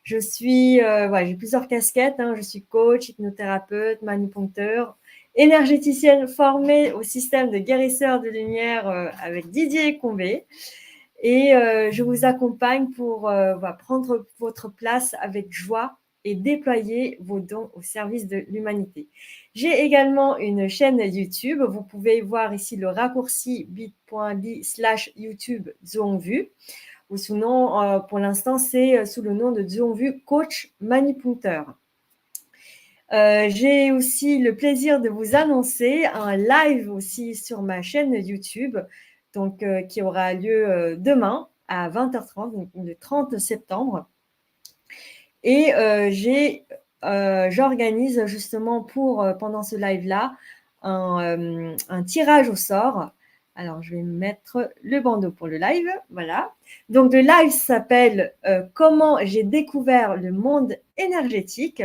C: Je suis, j'ai plusieurs casquettes. Je suis coach, hypnothérapeute, manipuncteur, énergéticienne formée au système de guérisseur de lumière avec Didier Combé. Et je vous accompagne pour prendre votre place avec joie et déployer vos dons au service de l'humanité. J'ai également une chaîne YouTube. Vous pouvez voir ici le raccourci bit.ly/YouTube Zhuangvu. Ou sinon, pour l'instant, c'est sous le nom de Zhuangvu Coach Manipuncteur. J'ai aussi le plaisir de vous annoncer un live aussi sur ma chaîne YouTube, donc qui aura lieu demain à 20h30, donc le 30 septembre. Et j'organise justement pendant ce live-là un tirage au sort. Alors, je vais mettre le bandeau pour le live. Voilà. Donc, le live s'appelle Comment j'ai découvert le monde énergétique.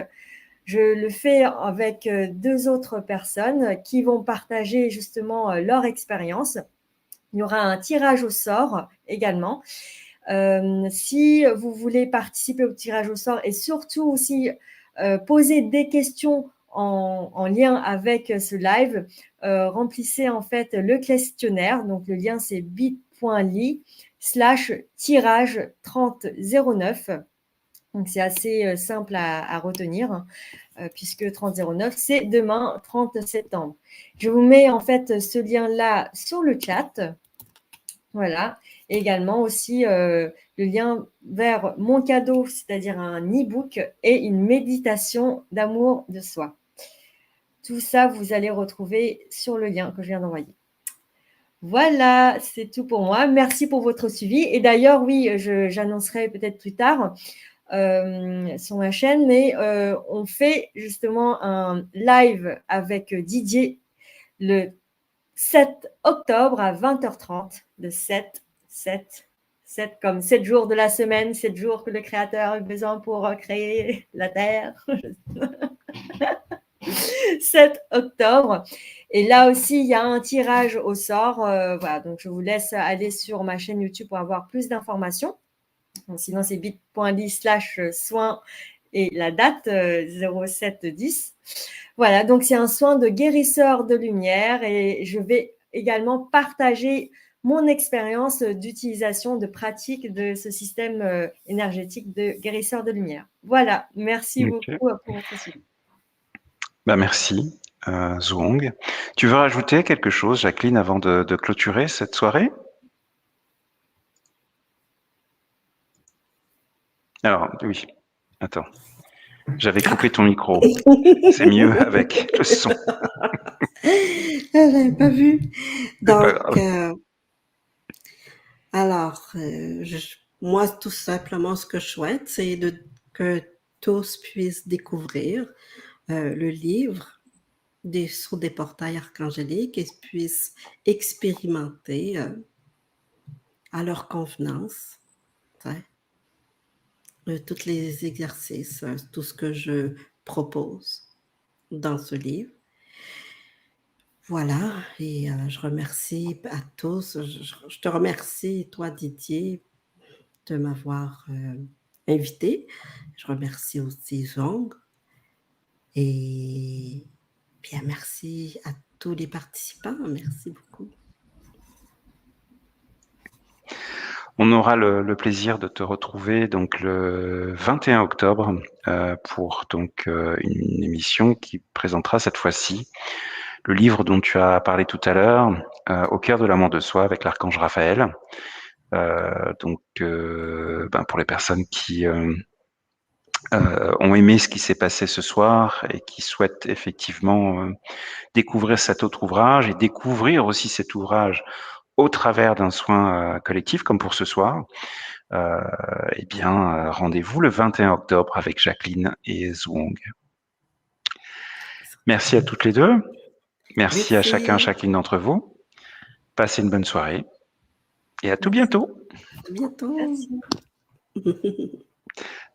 C: Je le fais avec 2 autres personnes qui vont partager justement leur expérience. Il y aura un tirage au sort également. Si vous voulez participer au tirage au sort et surtout aussi poser des questions en lien avec ce live, remplissez en fait le questionnaire. Donc, le lien, c'est bit.ly/tirage 3009. Donc, c'est assez simple à retenir puisque 3009, c'est demain, 30 septembre. Je vous mets en fait ce lien-là sur le chat. Voilà. Et également aussi le lien vers mon cadeau, c'est-à-dire un e-book et une méditation d'amour de soi. Tout ça, vous allez retrouver sur le lien que je viens d'envoyer. Voilà, c'est tout pour moi. Merci pour votre suivi. Et d'ailleurs, oui, j'annoncerai peut-être plus tard sur ma chaîne, mais on fait justement un live avec Didier le 7 octobre à 20h30, de 7 comme 7 jours de la semaine, 7 jours que le Créateur a besoin pour créer la Terre. 7 octobre. Et là aussi, il y a un tirage au sort. Voilà, donc je vous laisse aller sur ma chaîne YouTube pour avoir plus d'informations. Sinon, c'est bit.ly/soin et la date 0710. Voilà, donc c'est un soin de guérisseur de lumière et je vais également partager mon expérience d'utilisation, de pratique de ce système énergétique de guérisseur de lumière. Voilà, merci beaucoup pour votre suivi.
A: Merci, Zhuang. Tu veux rajouter quelque chose, Jacqueline, avant de clôturer cette soirée? Alors, oui, attends. J'avais coupé ton micro. C'est mieux avec le son.
B: Je n'avais pas vu. Donc, alors, moi, tout simplement, ce que je souhaite, c'est que tous puissent découvrir le livre sur des portails archangéliques et puissent expérimenter à leur convenance tous les exercices, tout ce que je propose dans ce livre. Voilà, et je remercie à tous. Je te remercie, toi, Didier, de m'avoir invité. Je remercie aussi Zhuang. Et bien, merci à tous les participants. Merci beaucoup.
A: On aura le plaisir de te retrouver donc le 21 octobre pour donc une émission qui présentera cette fois-ci le livre dont tu as parlé tout à l'heure, Au cœur de l'amour de soi avec l'archange Raphaël. Donc pour les personnes qui ont aimé ce qui s'est passé ce soir et qui souhaitent effectivement découvrir cet autre ouvrage et découvrir aussi cet ouvrage au travers d'un soin collectif comme pour ce soir, eh bien, rendez-vous le 21 octobre avec Jacqueline et Zhuang. Merci à toutes les deux. Merci à chacune d'entre vous. Passez une bonne soirée et à tout bientôt.
B: À bientôt.
C: Merci.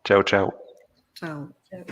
A: Ciao, ciao.
B: Ciao.
C: Ciao.